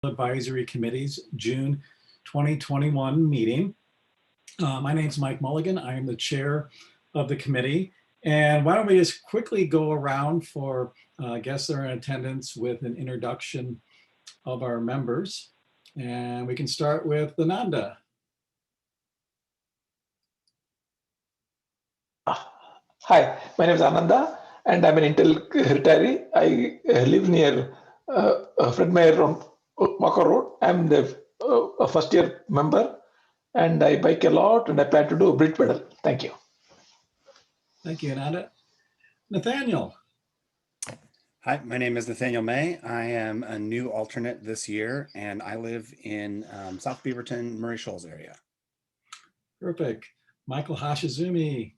Advisory Committee's June 2021 meeting. My name is Mike Mulligan. I am the chair of the committee. And why don't we just quickly go around for guests that are in attendance with an introduction of our members. And we can start with Nadia. Hi, my name is Ananda and I'm an Intel retiree. I live near Fred Meyer on Walker Road. I'm the first year member and I bike a lot and I plan to do a bridge pedal. Thank you. Thank you, Nadia. Nathaniel. Hi, my name is Nathaniel May. I am a new alternate this year and I live in South Beaverton, Murray Shoals area. Perfect. Michael Hashizumi.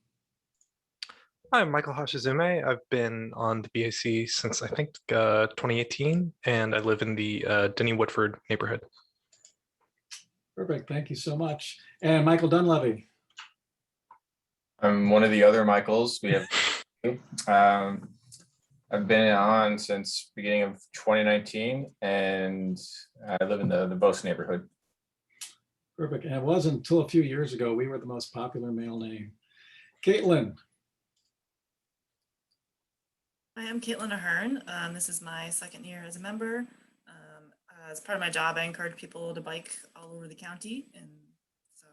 Hi, I'm Michael Hashizume. I've been on the BAC since I think 2018, and I live in the Denny Woodford neighborhood. Perfect, thank you so much. And Michael Dunleavy. I'm one of the other Michaels. We have I've been on since beginning of 2019, and I live in the Bose neighborhood. Perfect, and it wasn't until a few years ago we were the most popular male name. Caitlin. Hi, I'm Caitlin Ahern. This is my second year as a member. As part of my job, I encourage people to bike all over the county. And so,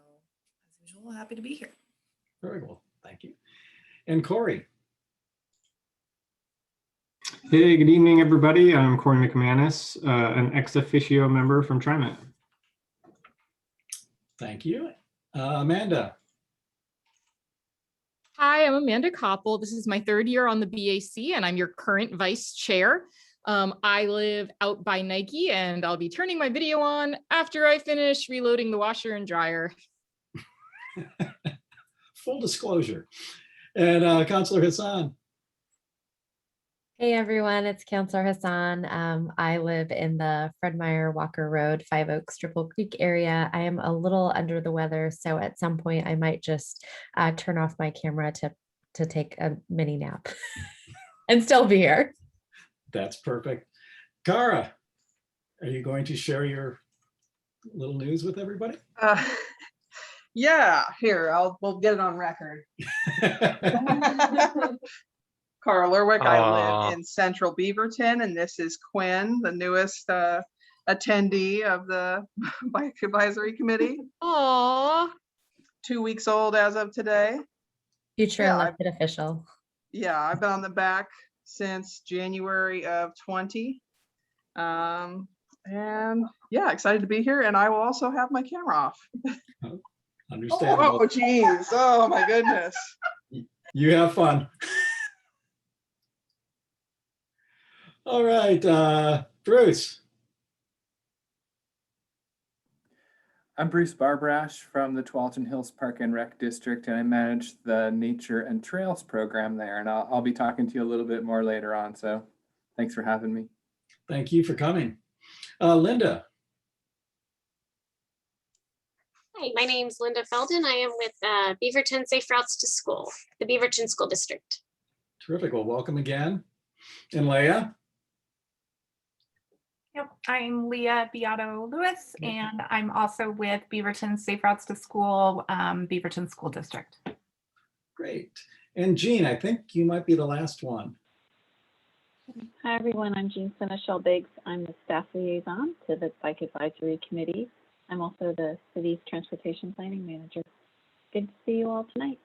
as usual, happy to be here. Very well, thank you. And Corey. Hey, good evening, everybody. I'm Corey McManus, an ex officio member from TriMet. Thank you. Amanda. Hi, I'm Amanda Koppel. This is my third year on the BAC and I'm your current vice chair. I live out by Nike and I'll be turning my video on after I finish reloading the washer and dryer. Full disclosure. And Councilor Hasan. Hey everyone, it's Councilor Hasan. I live in the Fred Meyer Walker Road, Five Oaks, Triple Creek area. I am a little under the weather, so at some point I might just turn off my camera to take a mini nap and still be here. That's perfect. Cara, are you going to share your little news with everybody? Yeah, here, we'll get it on record. Cara Lerwick, I live in central Beaverton, and this is Quinn, the newest attendee of the Bike Advisory Committee. Aww. 2 weeks old as of today. Future elected official. Yeah, I've been on the back since January of 20. And yeah, excited to be here. And I will also have my camera off. Understandable. Oh, geez. Oh, my goodness. You have fun. All right, Bruce. I'm Bruce Barbarash from the Tualatin Hills Park and Rec District, and I manage the Nature and Trails program there. And I'll be talking to you a little bit more later on. So thanks for having me. Thank you for coming. Linda. Hi, my name's Linda Felden. I am with Beaverton Safe Routes to School, the Beaverton School District. Terrific. Well, welcome again. And Leah. Yep, I'm Leah Beato Lewis, and I'm also with Beaverton Safe Routes to School, Beaverton School District. Great. And Jean, I think you might be the last one. Hi, everyone. I'm Jean Senechal Biggs. I'm the staff liaison to the Bike Advisory Committee. I'm also the city's transportation planning manager. Good to see you all tonight.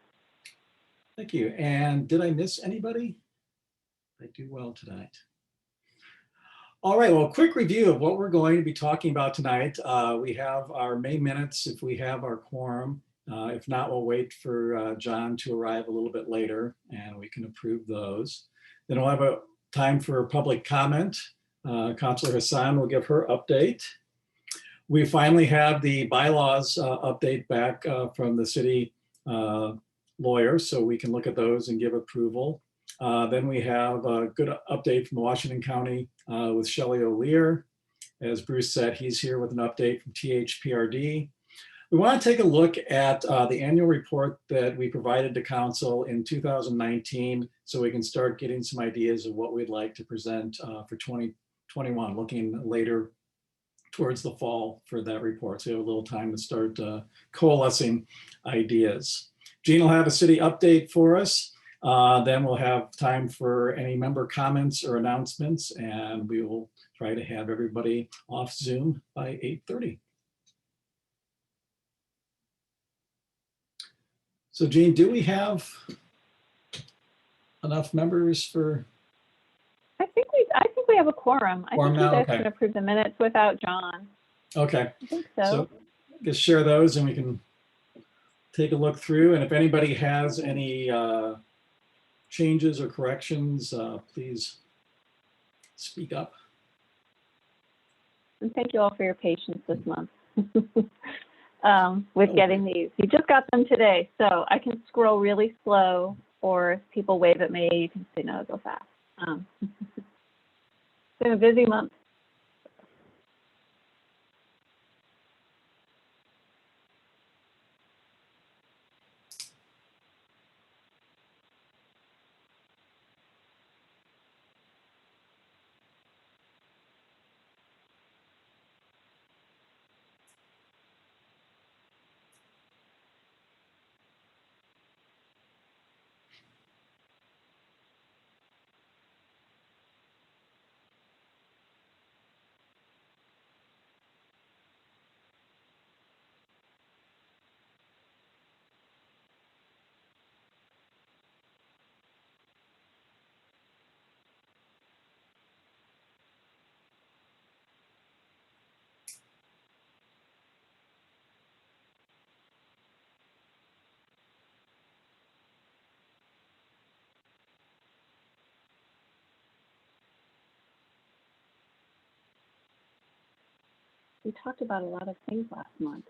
Thank you. And did I miss anybody? I do well tonight. All right, well, quick review of what we're going to be talking about tonight. We have our May minutes if we have our quorum. If not, we'll wait for John to arrive a little bit later and we can approve those. Then we'll have a time for public comment. Councilor Hasan will give her update. We finally have the bylaws update back from the city lawyer, so we can look at those and give approval. Then we have a good update from Washington County with Shelley Oylear. As Bruce said, he's here with an update from THPRD. We want to take a look at the annual report that we provided to council in 2019 so we can start getting some ideas of what we'd like to present for 2021, looking later towards the fall for that report. So you have a little time to start coalescing ideas. Jean will have a city update for us. Then we'll have time for any member comments or announcements, and we will try to have everybody off Zoom by 8:30. So Jean, do we have enough members for? I think we have a quorum. I Quorum think you now? guys Okay. can approve the minutes without John. Okay. I think so. So just share those and we can take a look through. And if anybody has any changes or corrections, please speak up. And thank you all for your patience this month with getting these. You just got them today, so I can scroll really slow, or if people wave at me, you can say, no, go fast. It's been a busy month. We talked about a lot of things last month.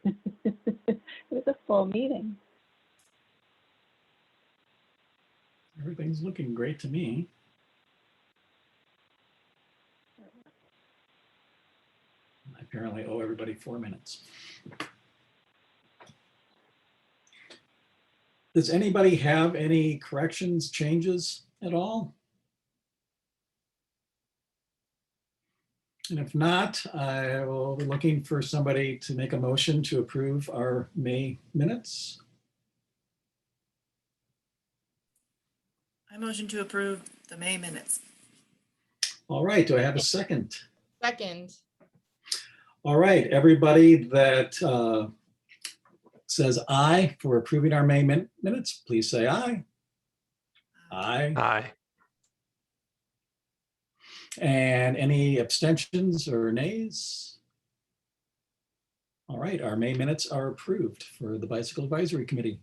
It was a full meeting. Everything's looking great to me. I apparently owe everybody 4 minutes. Does anybody have any corrections, changes at all? And if not, I will be looking for somebody to make a motion to approve our May minutes. I motion to approve the May minutes. All right, do I have a second? Second. All right, everybody that says aye for approving our May minutes, please say aye. Aye. Aye. And any abstentions or nays? All right, our May minutes are approved for the Bicycle Advisory Committee.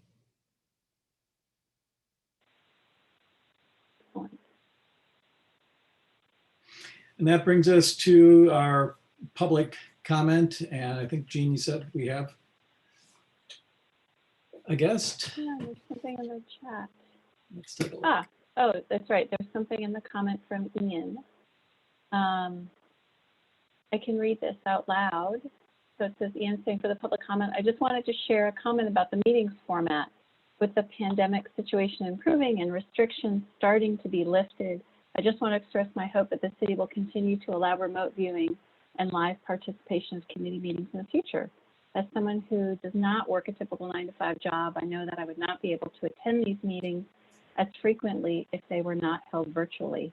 And that brings us to our public comment. And I think Jean, you said we have a guest. Yeah, there's something in the chat. Let's take a look. Oh, that's right. There's something in the comment from Ian. I can read this out loud. So it says, Ian saying, for the public comment, I just wanted to share a comment about the meetings format. With the pandemic situation improving and restrictions starting to be lifted, I just want to express my hope that the city will continue to allow remote viewing and live participation of committee meetings in the future. As someone who does not work a typical 9-to-5 job, I know that I would not be able to attend these meetings as frequently if they were not held virtually.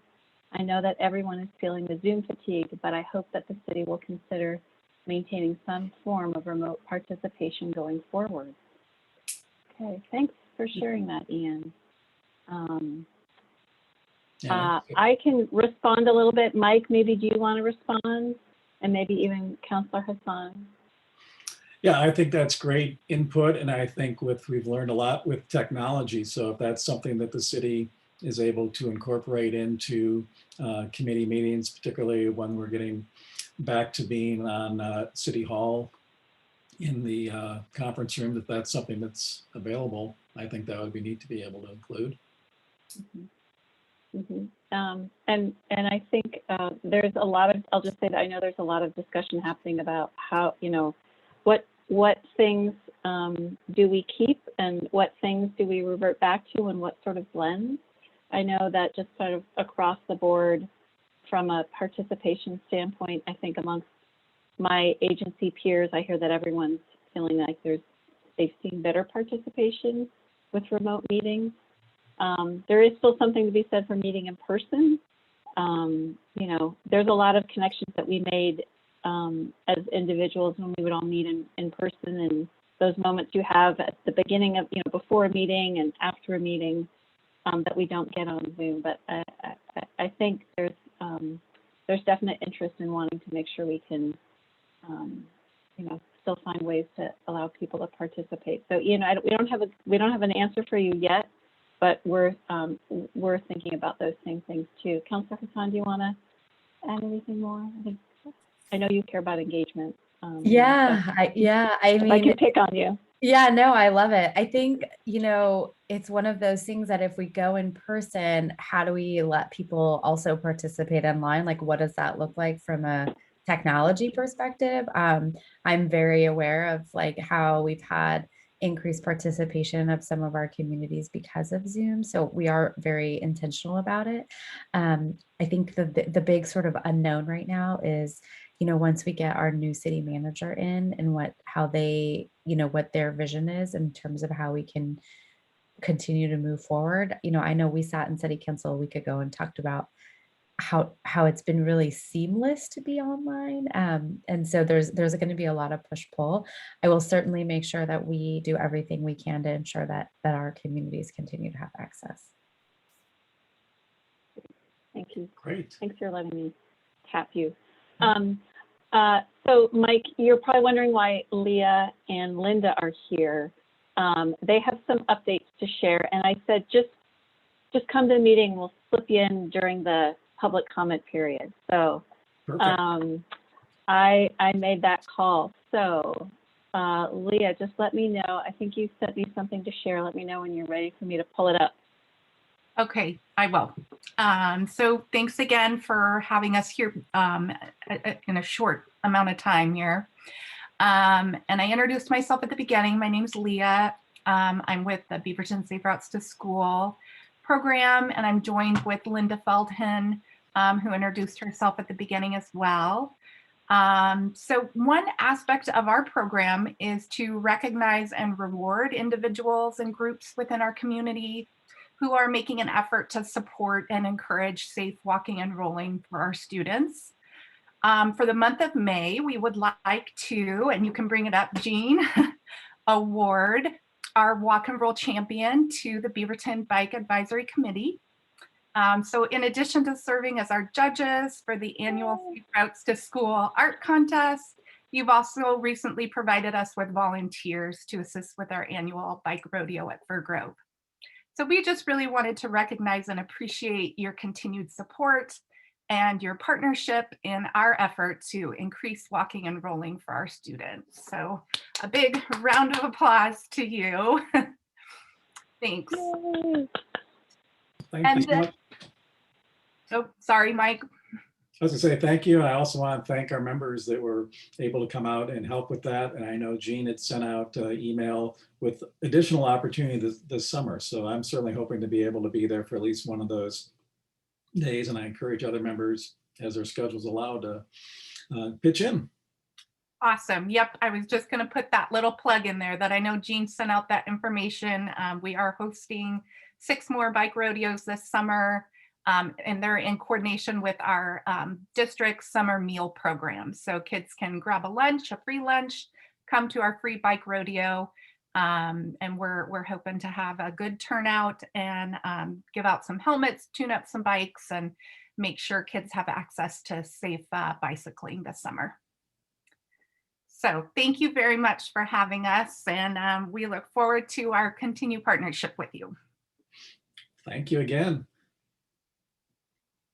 I know that everyone is feeling the Zoom fatigue, but I hope that the city will consider maintaining some form of remote participation going forward. Okay, thanks for sharing that, Ian. I can respond a little bit. Mike, maybe do you want to respond? And maybe even Councilor Hasan. Yeah, I think that's great input. And I think we've learned a lot with technology. So if that's something that the city is able to incorporate into committee meetings, particularly when we're getting back to being on City Hall in the conference room, if that's something that's available, I think that would be neat to be able to include. Mm-hmm. Mm-hmm. And I think there's a lot of, I'll just say that I know there's a lot of discussion happening about how, you know, what things do we keep and what things do we revert back to and what sort of blends. I know that just sort of across the board from a participation standpoint, I think amongst my agency peers, I hear that everyone's feeling like they've seen better participation with remote meetings. There is still something to be said for meeting in person. You know, there's a lot of connections that we made as individuals when we would all meet in person, and those moments you have at the beginning of, you know, before a meeting and after a meeting that we don't get on Zoom. But I think there's definite interest in wanting to make sure we can, you know, still find ways to allow people to participate. So, you know, we don't have an answer for you yet, but we're thinking about those same things too. Councilor Hasan, do you want to add anything more? I know you care about engagement. Yeah, I if I mean, can pick on you. yeah, no, I love it. I think, you know, it's one of those things that if we go in person, how do we let people also participate online? Like, what does that look like from a technology perspective? I'm very aware of like how we've had increased participation of some of our communities because of Zoom. So we are very intentional about it. I think the big sort of unknown right now is, you know, once we get our new city manager in and how they, you know, what their vision is in terms of how we can continue to move forward. You know, I know we sat in city council a week ago and talked about how it's been really seamless to be online. And so there's going to be a lot of push-pull. I will certainly make sure that we do everything we can to ensure that our communities continue to have access. Thank you. Great. Thanks for letting me tap you. So Mike, you're probably wondering why Leah and Linda are here. They have some updates to share, and I said just come to the meeting. We'll slip you in during the public comment period. So I made that call. So Leah, just let me know. I think you sent me something to share. Let me know when you're ready for me to pull it up. Okay, I will. So thanks again for having us here in a short amount of time here. And I introduced myself at the beginning. My name's Leah. I'm with the Beaverton Safe Routes to School program, and I'm joined with Linda Feldhen, who introduced herself at the beginning as well. So one aspect of our program is to recognize and reward individuals and groups within our community who are making an effort to support and encourage safe walking and rolling for our students. For the month of May, we would like to, and you can bring it up, Jean, award our walk and roll champion to the Beaverton Bike Advisory Committee. So in addition to serving as our judges for the annual Safe Routes to School art contest, you've also recently provided us with volunteers to assist with our annual bike rodeo at Fir Grove. So we just really wanted to recognize and appreciate your continued support and your partnership in our effort to increase walking and rolling for our students. So a big round of applause to you. Thanks. Thank you so much. Oh, sorry, Mike. I was gonna say thank you. I also want to thank our members that were able to come out and help with that. And I know Jean had sent out email with additional opportunity this summer. So I'm certainly hoping to be able to be there for at least one of those days. And I encourage other members, as their schedules allow, to pitch in. Awesome. Yep. I was just going to put that little plug in there that I know Jean sent out that information. We are hosting 6 more bike rodeos this summer. And they're in coordination with our district summer meal program. So kids can grab a free lunch, come to our free bike rodeo. And we're hoping to have a good turnout and give out some helmets, tune up some bikes, and make sure kids have access to safe bicycling this summer. So thank you very much for having us. And we look forward to our continued partnership with you. Thank you again.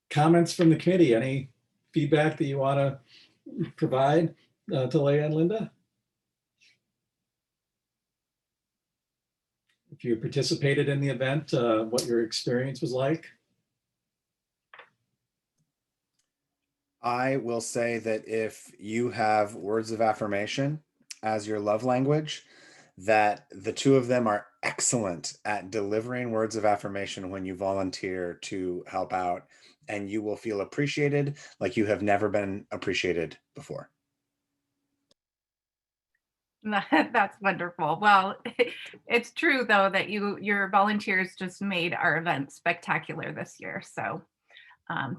Comments from the committee? Any feedback that you want to provide to Leah and Linda? If you participated in the event, what your experience was like? I will say that if you have words of affirmation as your love language, that the two of them are excellent at delivering words of affirmation when you volunteer to help out, and you will feel appreciated like you have never been appreciated before. That's wonderful. Well, it's true though that your volunteers just made our event spectacular this year. So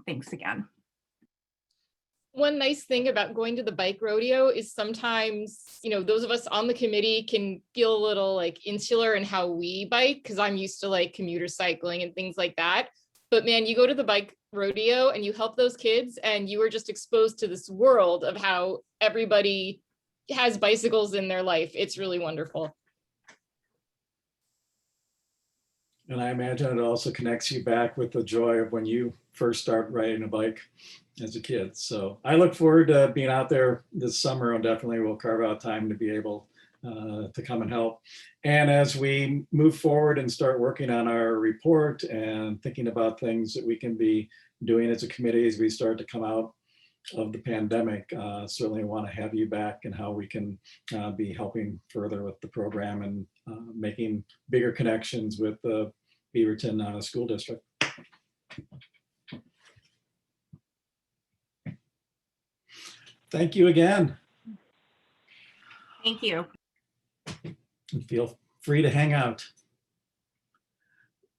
thanks again. One nice thing about going to the bike rodeo is sometimes, you know, those of us on the committee can feel a little like insular in how we bike, because I'm used to like commuter cycling and things like that. But man, you go to the bike rodeo and you help those kids and you are just exposed to this world of how everybody has bicycles in their life. It's really wonderful. And I imagine it also connects you back with the joy of when you first start riding a bike as a kid. So I look forward to being out there this summer, and definitely will carve out time to be able to come and help. And as we move forward and start working on our report and thinking about things that we can be doing as a committee as we start to come out of the pandemic, certainly want to have you back and how we can be helping further with the program and making bigger connections with the Beaverton School District. Thank you again. Thank you. And feel free to hang out.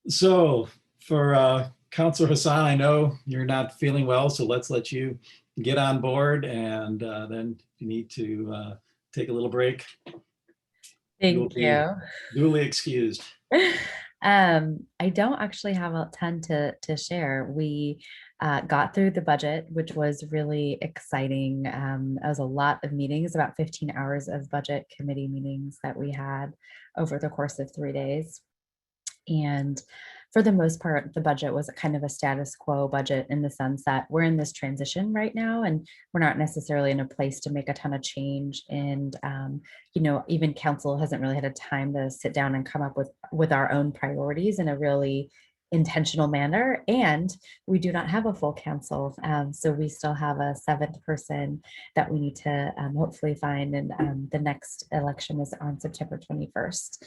So for Councilor Hasan, I know you're not feeling well, so let's let you get on board, and then if you need to take a little break. Thank you. Duly excused. I don't actually have a ton to share. We got through the budget, which was really exciting. It was a lot of meetings, about 15 hours of budget committee meetings that we had over the course of 3 days. And for the most part, the budget was kind of a status quo budget in the sense that we're in this transition right now, and we're not necessarily in a place to make a ton of change. And, you know, even council hasn't really had a time to sit down and come up with our own priorities in a really intentional manner. And we do not have a full council. So we still have a 7th person that we need to hopefully find. And the next election is on September 21st.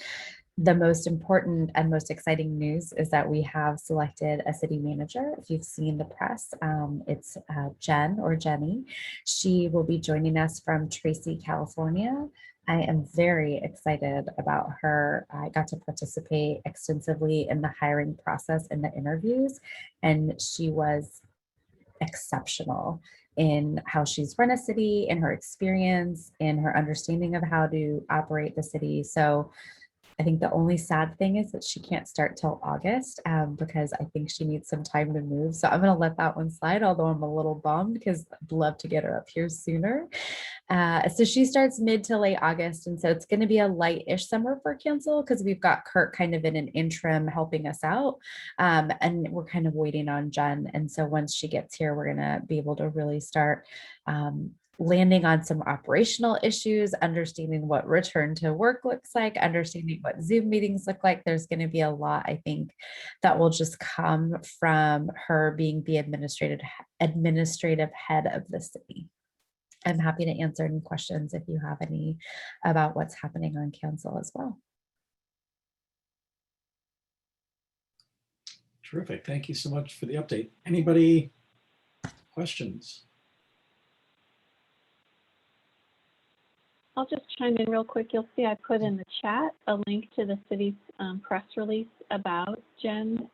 The most important and most exciting news is that we have selected a city manager. If you've seen the press, it's Jen or Jenny. She will be joining us from Tracy, California. I am very excited about her. I got to participate extensively in the hiring process and the interviews, and she was exceptional in how she's run a city, in her experience, in her understanding of how to operate the city. So I think the only sad thing is that she can't start till August because I think she needs some time to move. So I'm going to let that one slide, although I'm a little bummed because I'd love to get her up here sooner. So she starts mid to late August. And so it's going to be a light-ish summer for council because we've got Kurt kind of in an interim helping us out. And we're kind of waiting on Jen. And so once she gets here, we're going to be able to really start landing on some operational issues, understanding what return to work looks like, understanding what Zoom meetings look like. There's going to be a lot, I think, that will just come from her being the administrative head of the city. I'm happy to answer any questions if you have any about what's happening on council as well. Terrific. Thank you so much for the update. Anybody questions? I'll just chime in real quick. You'll see I put in the chat a link to the city's press release about Jen.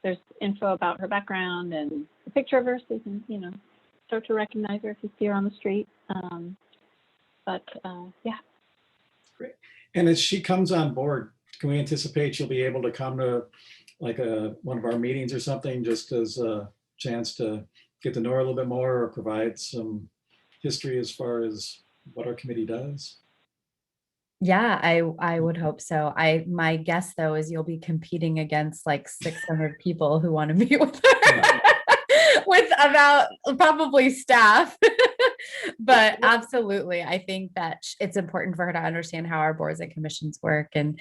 There's info about her background and a picture of her, so you can, you know, start to recognize her if you see her on the street. Yeah. Great. And as she comes on board, can we anticipate she'll be able to come to like one of our meetings or something, just as a chance to get to know her a little bit more or provide some history as far as what our committee does? Yeah, I would hope so. My guess though is you'll be competing against like 600 people who want to meet with her. With about probably staff. But absolutely, I think that it's important for her to understand how our boards and commissions work. And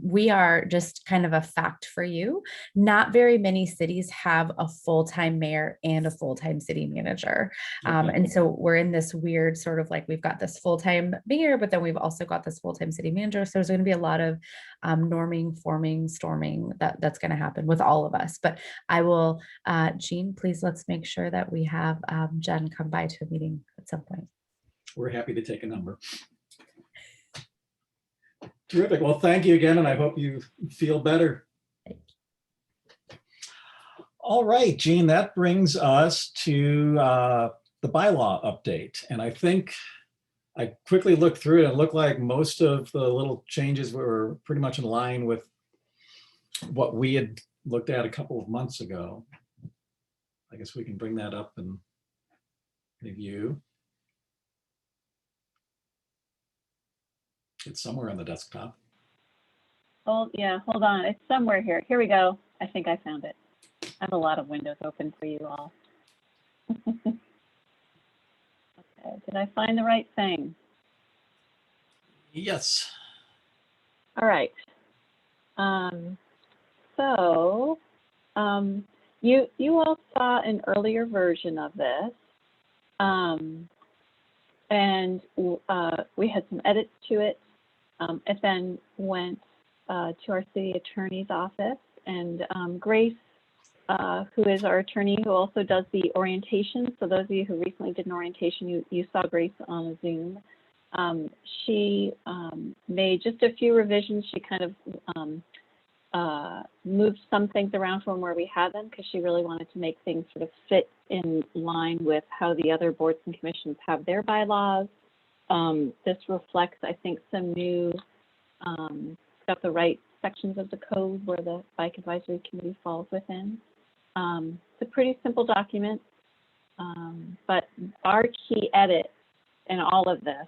we are, just kind of a fact for you, not very many cities have a full-time mayor and a full-time city manager. And so we're in this weird sort of like, we've got this full-time mayor, but then we've also got this full-time city manager. So there's going to be a lot of norming, forming, storming that's going to happen with all of us. But I will, Jean, please let's make sure that we have Jen come by to a meeting at some point. We're happy to take a number. Terrific. Well, thank you again, and I hope you feel better. All right, Jean, that brings us to the bylaw update. And I think I quickly looked through it and it looked like most of the little changes were pretty much in line with what we had looked at a couple of months ago. I guess we can bring that up and review. It's somewhere on the desktop. Oh, yeah, hold on. It's somewhere here. Here we go. I think I found it. I have a lot of windows open for you all. Okay, did I find the right thing? Yes. All right. You all saw an earlier version of this. We had some edits to it. It then went to our city attorney's office, and Grace, who is our attorney, who also does the orientation. So those of you who recently did an orientation, you saw Grace on a Zoom. She made just a few revisions. She kind of moved some things around from where we had them because she really wanted to make things sort of fit in line with how the other boards and commissions have their bylaws. This reflects, I think, some new, got the right sections of the code where the Bike Advisory Committee falls within. It's a pretty simple document, but our key edit in all of this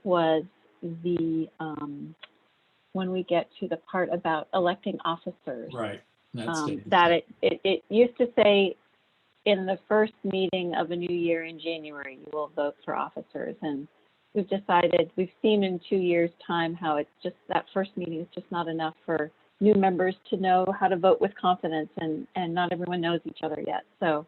was the when we get to the part about electing officers. Right. That it used to say in the first meeting of a new year in January, you will vote for officers. And we've decided, we've seen in 2 years' time how it's just that first meeting is just not enough for new members to know how to vote with confidence, and not everyone knows each other yet. So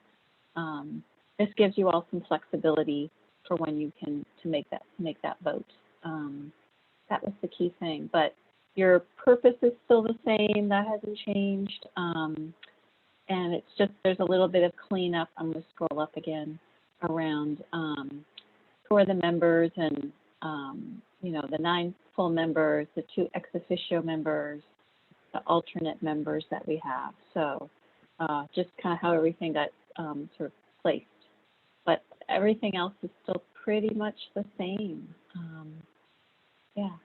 this gives you all some flexibility for when you can to make that vote. That was the key thing. But your purpose is still the same. That hasn't changed. And it's just there's a little bit of cleanup. I'm going to scroll up again around who are the members, and the 9 full members, the 2 ex officio members, the alternate members that we have. So just kind of how everything got sort of placed. But everything else is still pretty much the same. Yeah.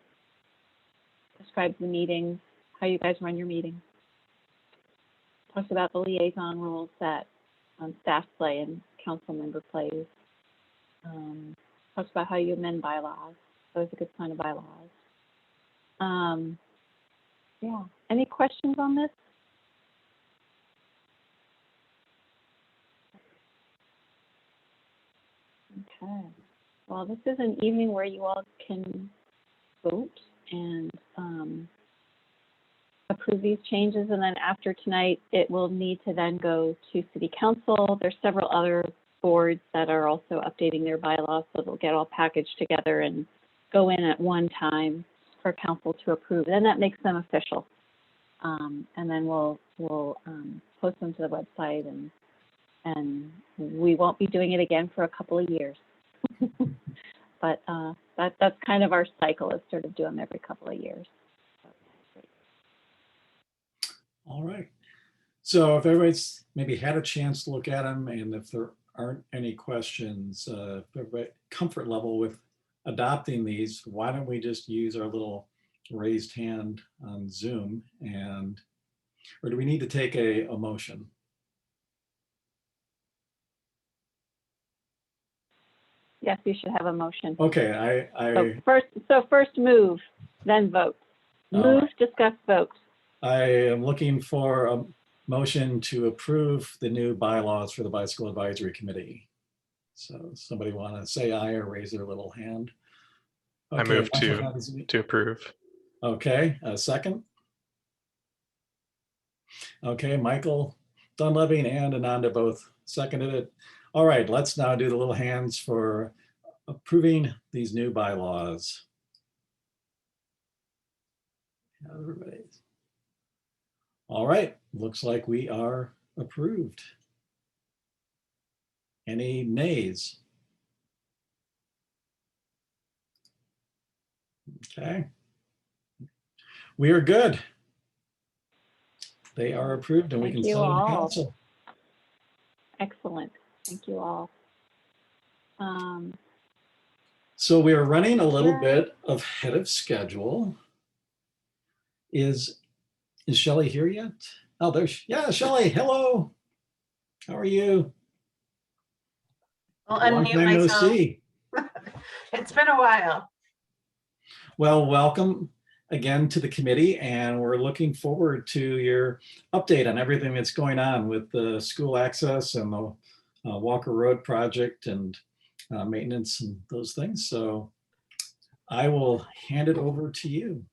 Describes the meetings, how you guys run your meetings. Talks about the liaison roles that staff play and council member plays. Talks about how you amend bylaws. So it's a good sign of bylaws. Yeah. Any questions on this? Okay. Well, this is an evening where you all can vote and approve these changes, and then after tonight, it will need to then go to City Council. There's several other boards that are also updating their bylaws, so they'll get all packaged together and go in at one time for Council to approve. Then that makes them official, and then we'll post them to the website, and we won't be doing it again for a couple of years. But that's kind of our cycle, is sort of do them every couple of years. All right. So if everybody's maybe had a chance to look at them, and if there aren't any questions, if everybody comfort level with adopting these, why don't we just use our little raised hand on Zoom, or do we need to take a motion? Yes, you should have a motion. Okay, So first move, then vote. Move, discuss, vote. I am looking for a motion to approve the new bylaws for the Bicycle Advisory Committee. So somebody want to say aye or raise their little hand? Okay, I move to approve. Okay, a second. Okay, Michael Dunleving and Ananda both seconded it. All right, let's now do the little hands for approving these new bylaws. Everybody's. All right, looks like we are approved. Any nays? Okay. We are good. They are approved and we Thank can you send them to all. council. Excellent. Thank you all. So we are running a little Yeah. bit ahead of schedule. Is Shelley here yet? Oh, there's, yeah, Shelley, hello. How are you? I'll Long unmute time no myself. see. It's been a while. Well, welcome again to the committee, and we're looking forward to your update on everything that's going on with the school access and the Walker Road project and maintenance and those things. So I will hand it over to you.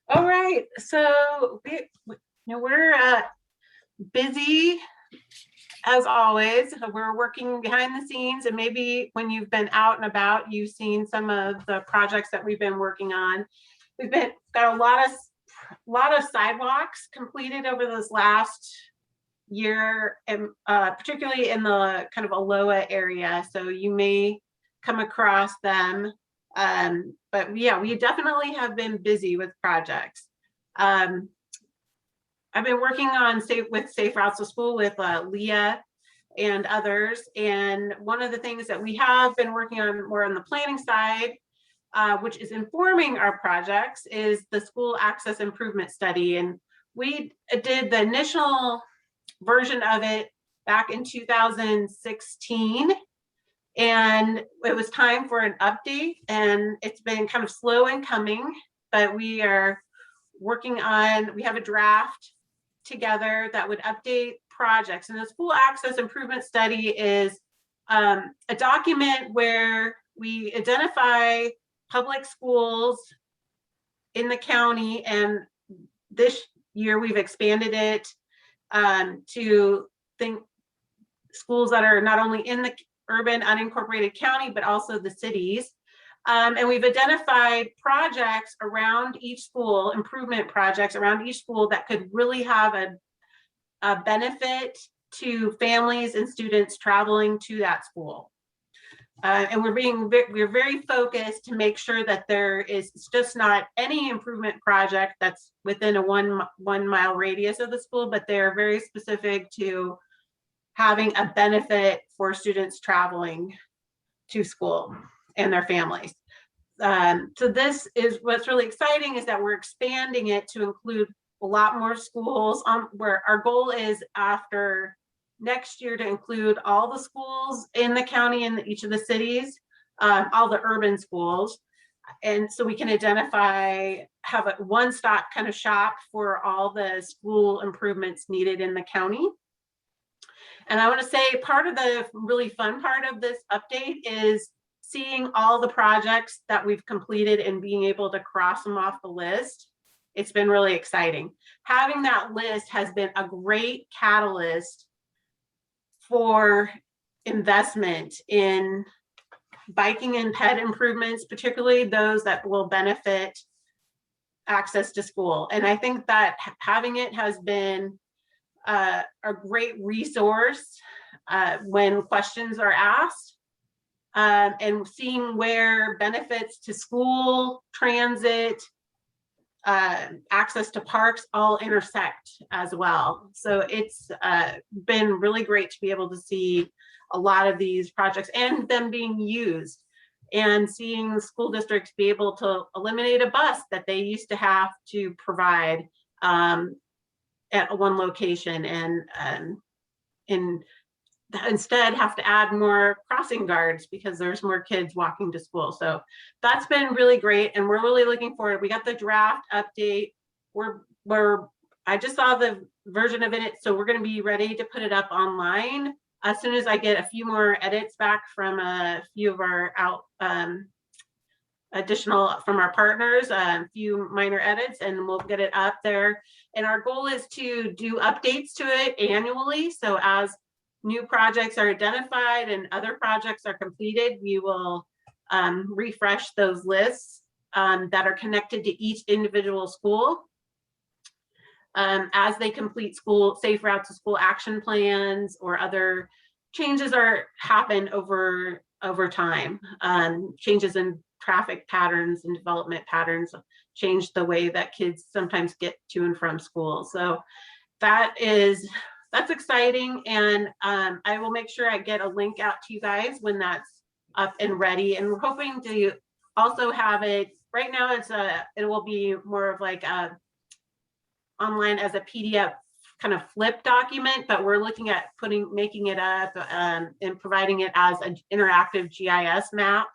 All right, so we're busy as always. We're working behind the scenes, and maybe when you've been out and about, you've seen some of the projects that we've been working on. We've got a lot of sidewalks completed over this last year, and particularly in the kind of Aloha area. So you may come across them. But yeah, we definitely have been busy with projects. I've been working on Safe Routes to School with Leah and others. And one of the things that we have been working on more on the planning side, which is informing our projects, is the school access improvement study. And we did the initial version of it back in 2016. And it was time for an update, and it's been kind of slow in coming, but we are working on, we have a draft together that would update projects. And the school access improvement study is a document where we identify public schools in the county, and this year we've expanded it to think schools that are not only in the urban unincorporated county, but also the cities. And we've identified projects around each school, improvement projects around each school that could really have a benefit to families and students traveling to that school. And we're very focused to make sure that there is just not any improvement project that's within a one mile radius of the school, but they're very specific to having a benefit for students traveling to school and their families. So this is what's really exciting, is that we're expanding it to include a lot more schools, where our goal is after next year to include all the schools in the county and each of the cities, all the urban schools. And so we can identify, have a one-stop kind of shop for all the school improvements needed in the county. And I want to say part of the really fun part of this update is seeing all the projects that we've completed and being able to cross them off the list. It's been really exciting. Having that list has been a great catalyst for investment in biking and ped improvements, particularly those that will benefit access to school. And I think that having it has been a great resource when questions are asked, and seeing where benefits to school, transit, access to parks all intersect as well. So it's been really great to be able to see a lot of these projects and them being used, and seeing the school districts be able to eliminate a bus that they used to have to provide at one location, and instead have to add more crossing guards because there's more kids walking to school. So that's been really great, and we're really looking forward. We got the draft update. I just saw the version of it, so we're going to be ready to put it up online as soon as I get a few more edits back from a few of our additional from our partners, a few minor edits, and we'll get it up there. And our goal is to do updates to it annually. So as new projects are identified and other projects are completed, we will refresh those lists that are connected to each individual school as they complete school safe routes to school action plans, or other changes happen over time, changes in traffic patterns and development patterns change the way that kids sometimes get to and from school. So that's exciting. And I will make sure I get a link out to you guys when that's up and ready. And we're hoping to also have it, right now it will be more of like online as a PDF kind of flip document, but we're looking at making it up and providing it as an interactive GIS map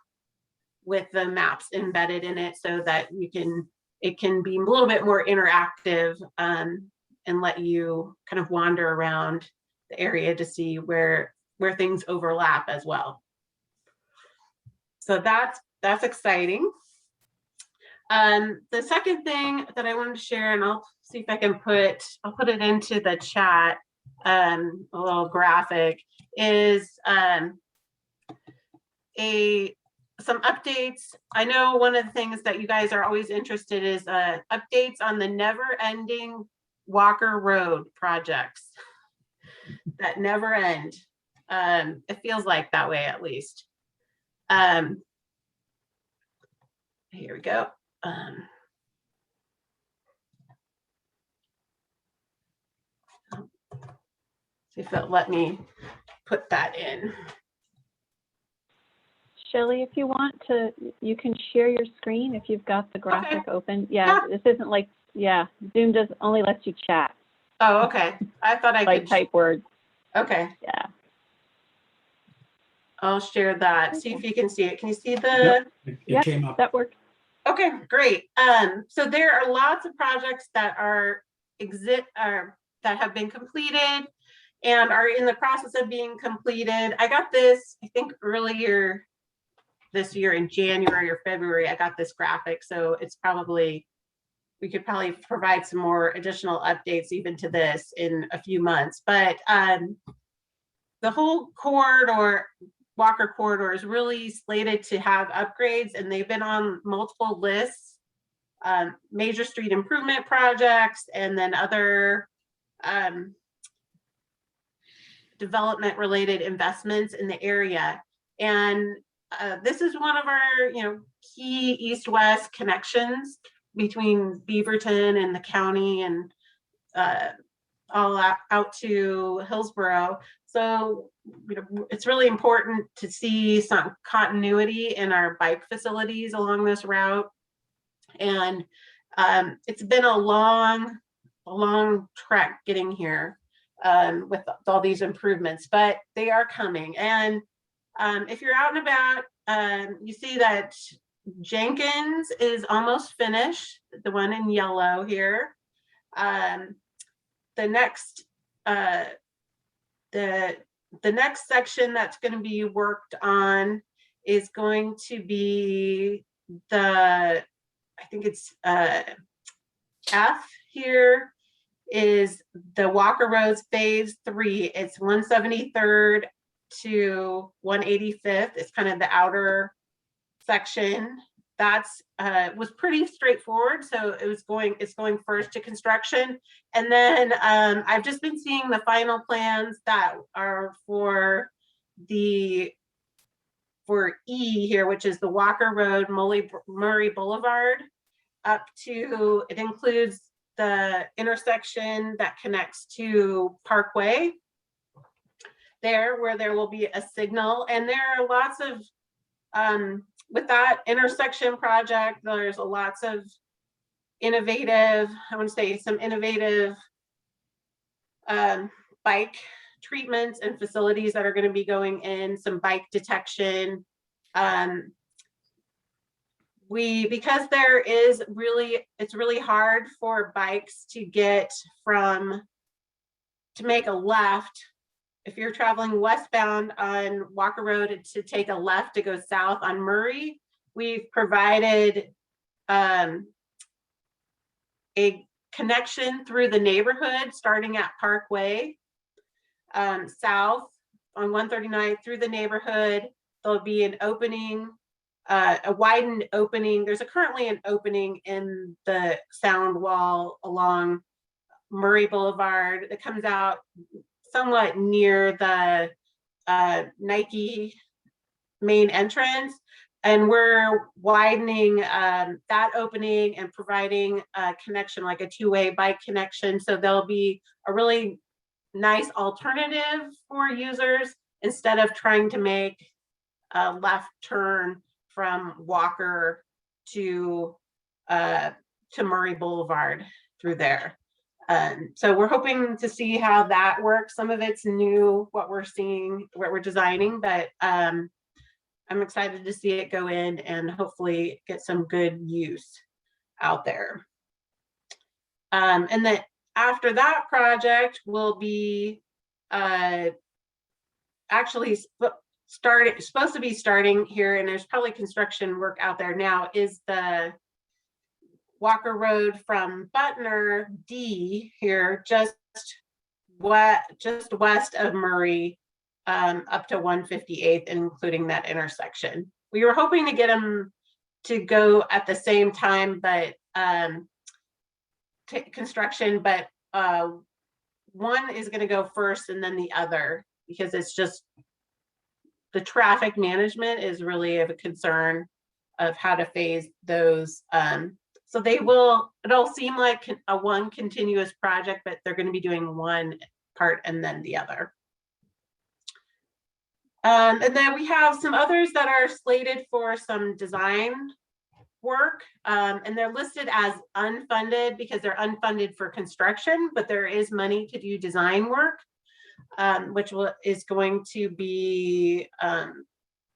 with the maps embedded in it, so that it can be a little bit more interactive and let you kind of wander around the area to see where things overlap as well. So that's exciting. The second thing that I wanted to share, and I'll see if I can I'll put it into the chat, a little graphic, is some updates. I know one of the things that you guys are always interested is updates on the never-ending Walker Road projects that never end. It feels like that way, at least. Here we go. See if it'll let me put that in. Shelley, if you want to, you can share your screen if you've got the graphic open. Yeah, this isn't like, Zoom just only lets you chat. Oh, okay. I thought I like could type words. Okay. Yeah. I'll share that. See if you can see it. Can you see the? It came up. That works. Okay, great. So there are lots of projects that that have been completed and are in the process of being completed. I got this, I think earlier this year in January or February, I got this graphic. So it's probably, we could probably provide some more additional updates even to this in a few months. But the whole corridor, Walker corridor, is really slated to have upgrades, and they've been on multiple lists, major street improvement projects, and then other development related investments in the area. And this is one of our key east-west connections between Beaverton and the county and all out to Hillsborough. So it's really important to see some continuity in our bike facilities along this route. And it's been a long trek getting here with all these improvements, but they are coming. And if you're out and about, you see that Jenkins is almost finished, the one in yellow here. The next section that's going to be worked on is going to be I think it's F here, is the Walker Roads Phase 3. It's 173rd to 185th. It's kind of the outer section. That's was pretty straightforward. So it's going first to construction. And then I've just been seeing the final plans that are for E here, which is the Walker Road, Murray Boulevard, up to, it includes the intersection that connects to Parkway there, where there will be a signal. And there are lots of, with that intersection project, there's lots of innovative, I want to say some innovative bike treatments and facilities that are going to be going in, some bike detection. Because there is it's really hard for bikes to make a left. If you're traveling westbound on Walker Road to take a left to go south on Murray, we've provided a connection through the neighborhood starting at Parkway, south on 139 through the neighborhood. There'll be an opening, a widened opening. There's currently an opening in the sound wall along Murray Boulevard that comes out somewhat near the Nike main entrance, and we're widening that opening and providing a connection, like a two-way bike connection. So there'll be a really nice alternative for users instead of trying to make a left turn from Walker to Murray Boulevard through there. So we're hoping to see how that works. Some of it's new, what we're seeing, what we're designing, but I'm excited to see it go in and hopefully get some good use out there. And then after that project will be actually supposed to be starting here, and there's probably construction work out there now, is the Walker Road from Butner D here, just west of Murray, up to 158th, including that intersection. We were hoping to get them to go at the same time, but construction, but one is going to go first and then the other, because it's just the traffic management is really of a concern of how to phase those. So it'll seem like a one continuous project, but they're going to be doing one part and then the other. And then we have some others that are slated for some design work, and they're listed as unfunded because they're unfunded for construction, but there is money to do design work, which is going to be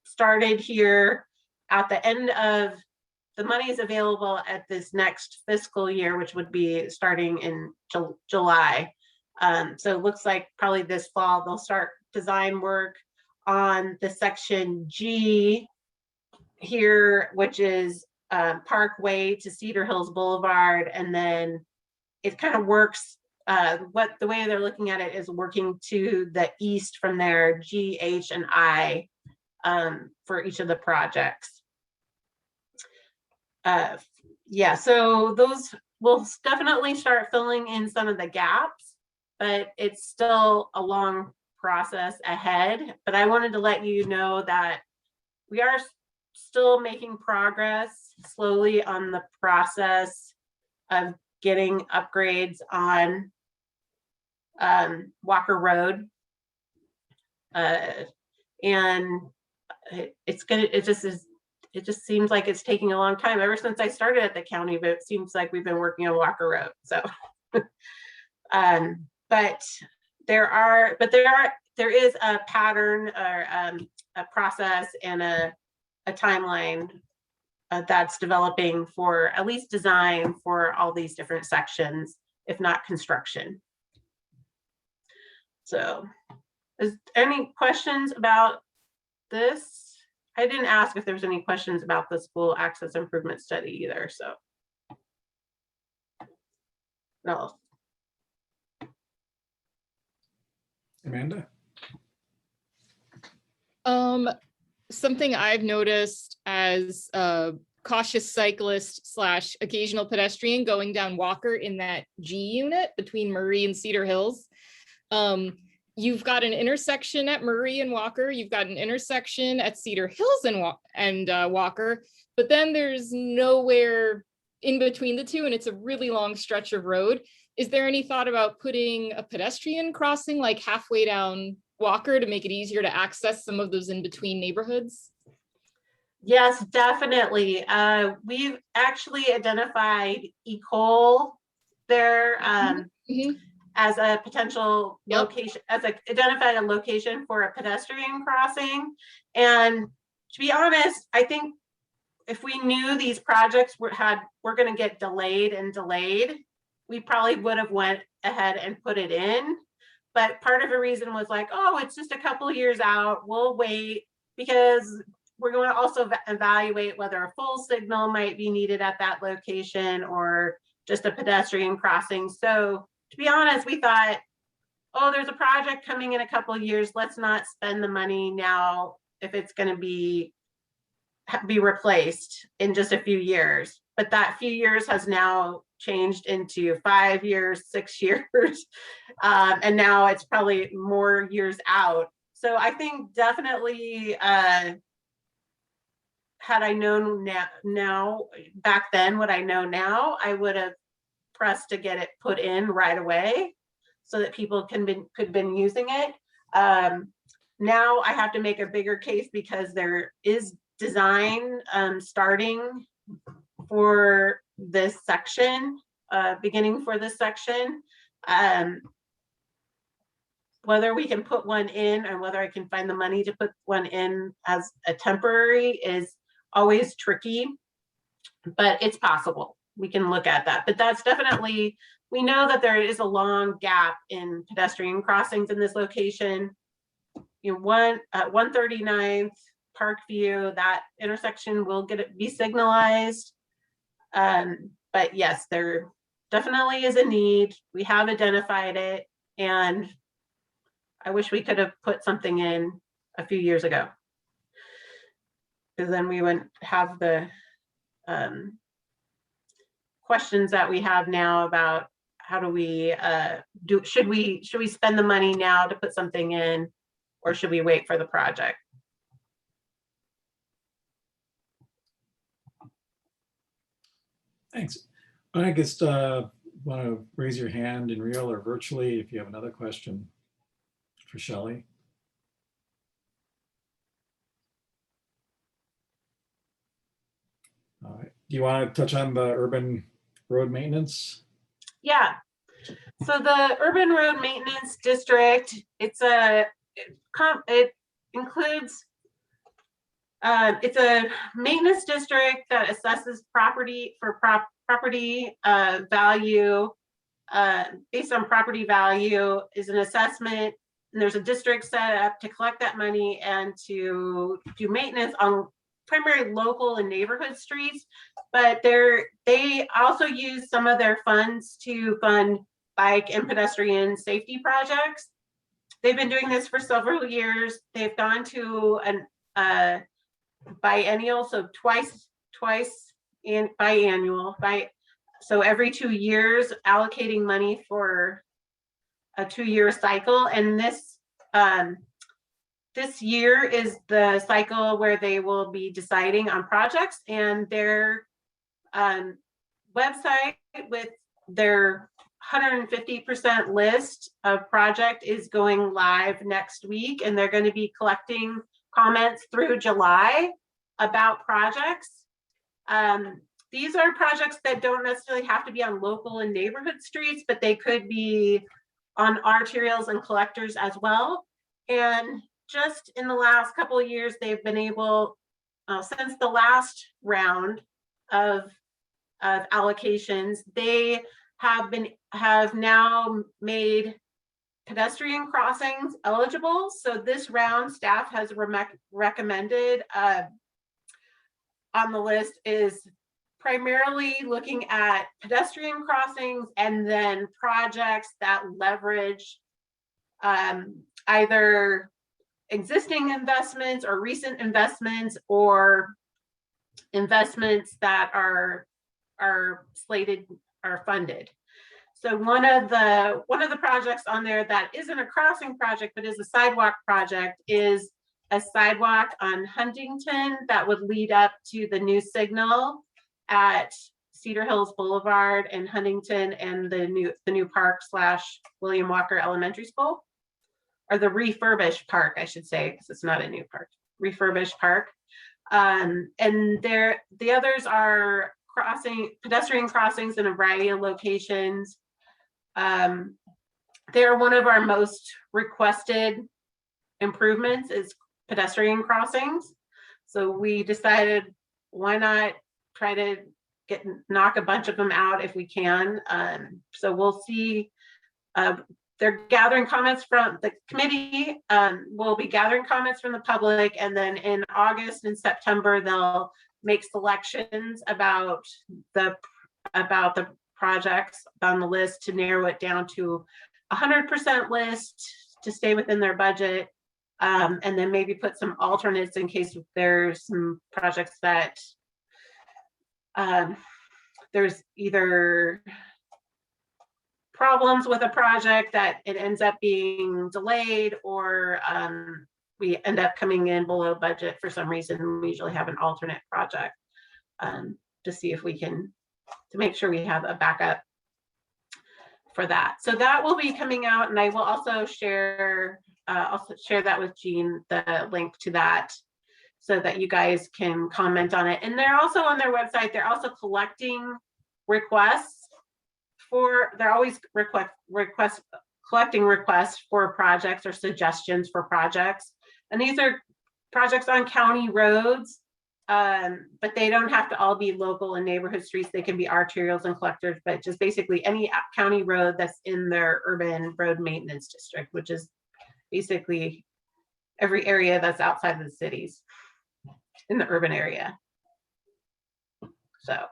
started here at the end of the money is available at this next fiscal year, which would be starting in July. So it looks like probably this fall they'll start design work on the section G here, which is Parkway to Cedar Hills Boulevard, and then it kind of works. The way they're looking at it is working to the east from there, G, H, and I for each of the projects. Yeah, so those will definitely start filling in some of the gaps, but it's still a long process ahead. But I wanted to let you know that we are still making progress slowly on the process of getting upgrades on Walker Road. And it just seems like it's taking a long time ever since I started at the county, but it seems like we've been working on Walker Road. So, but there is a pattern or a process and a timeline that's developing for at least design for all these different sections, if not construction. So, is any questions about this? I didn't ask if there was any questions about the school access improvement study either, so. No. Amanda? Something I've noticed as a cautious cyclist / occasional pedestrian going down Walker in that G unit between Murray and Cedar Hills. You've got an intersection at Murray and Walker. You've got an intersection at Cedar Hills and Walker, but then there's nowhere in between the two, and it's a really long stretch of road. Is there any thought about putting a pedestrian crossing like halfway down Walker to make it easier to access some of those in between neighborhoods? Yes, definitely. We've actually identified Ecole there. As a potential location, identified a location for a pedestrian crossing. And to be honest, I think if we knew these projects were going to get delayed, we probably would have went ahead and put it in. But part of the reason was like, oh, it's just a couple of years out. We'll wait because we're going to also evaluate whether a full signal might be needed at that location or just a pedestrian crossing. So to be honest, we thought, oh, there's a project coming in a couple of years. Let's not spend the money now if it's going to be replaced in just a few years. But that few years has now changed into 5 years, 6 years, and now it's probably more years out. So I think definitely had I known now back then what I know now, I would have pressed to get it put in right away so that people could been using it. Now I have to make a bigger case because there is design starting for this section, beginning for this section. Whether we can put one in and whether I can find the money to put one in as a temporary is always tricky, but it's possible. We can look at that, but that's definitely, we know that there is a long gap in pedestrian crossings in this location. You know, 139th Parkview, that intersection will be signalized. But yes, there definitely is a need. We have identified it, and I wish we could have put something in a few years ago, because then we wouldn't have the questions that we have now about how do we should we spend the money now to put something in, or should we wait for the project? Thanks. I guess want to raise your hand in real or virtually if you have another question for Shelley. All right. Do you want to touch on the urban road maintenance? Yeah. So the urban road maintenance district, it includes it's a maintenance district that assesses property for property value based on property value is an assessment, and there's a district set up to collect that money and to do maintenance on primarily local and neighborhood streets, but they also use some of their funds to fund bike and pedestrian safety projects. They've been doing this for several years. They've gone to an biennial, so twice in biannual, so every 2 years allocating money for a 2-year cycle. And this year is the cycle where they will be deciding on projects, and their website with their 150% list of project is going live next week, and they're going to be collecting comments through July about projects. These are projects that don't necessarily have to be on local and neighborhood streets, but they could be on arterials and collectors as well. And just in the last couple of years, they've been able, since the last round of allocations, they have now made pedestrian crossings eligible. So this round, staff has recommended on the list is primarily looking at pedestrian crossings and then projects that leverage either existing investments or recent investments or investments that are slated, are funded. So one of the projects on there that isn't a crossing project but is a sidewalk project is a sidewalk on Huntington that would lead up to the new signal at Cedar Hills Boulevard and Huntington and the new park / William Walker Elementary School, or the refurbished park, I should say, because it's not a new park, refurbished park. And the others are pedestrian crossings in a variety of locations. They're one of our most requested improvements is pedestrian crossings. So we decided, why not try to knock a bunch of them out if we can. So we'll see. They're gathering comments from the committee. We'll be gathering comments from the public, and then in August and September they'll make selections about the projects on the list to narrow it down to 100% list to stay within their budget, and then maybe put some alternates in case there's some projects that there's either problems with a project that it ends up being delayed, or we end up coming in below budget for some reason, we usually have an alternate project to see if we can, to make sure we have a backup for that. So that will be coming out, and I will also share that with Jean, the link to that, so that you guys can comment on it. And they're also on their website, they're also collecting requests they're always collecting requests for projects or suggestions for projects. And these are projects on county roads, but they don't have to all be local and neighborhood streets. They can be arterials and collectors, but just basically any county road that's in their urban road maintenance district, which is basically every area that's outside of the cities in the urban area. So,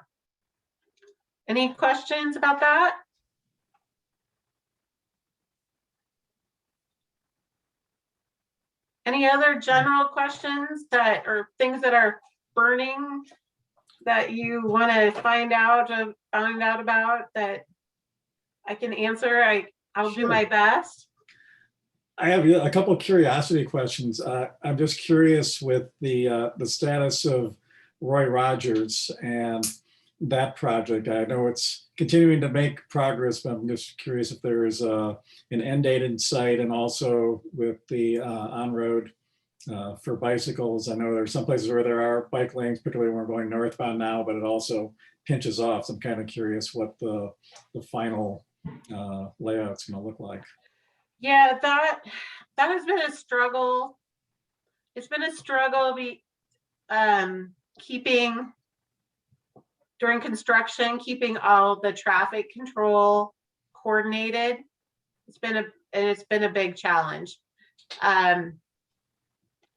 any questions about that? Any other general questions that, or things that are burning that you want to find out about that I can answer? I'll do my best. I have a couple of curiosity questions. I'm just curious with the status of Roy Rogers and that project. I know it's continuing to make progress, but I'm just curious if there is an end date in sight, and also with the on-road for bicycles. I know there's some places where there are bike lanes, particularly when we're going northbound now, but it also pinches off. So I'm kind of curious what the final layout's going to look like. Yeah, that has been a struggle. It's been a struggle keeping during construction, keeping all the traffic control coordinated. It's been a big challenge.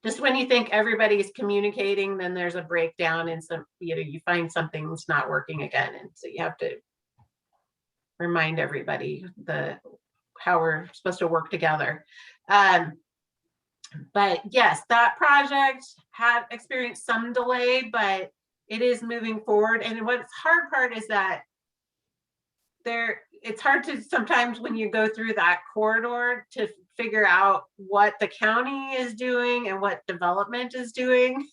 Just when you think everybody's communicating, then there's a breakdown and you find something's not working again. And so you have to remind everybody how we're supposed to work together. But yes, that project had experienced some delay, but it is moving forward. And what's hard part is that it's hard to sometimes when you go through that corridor to figure out what the county is doing and what development is doing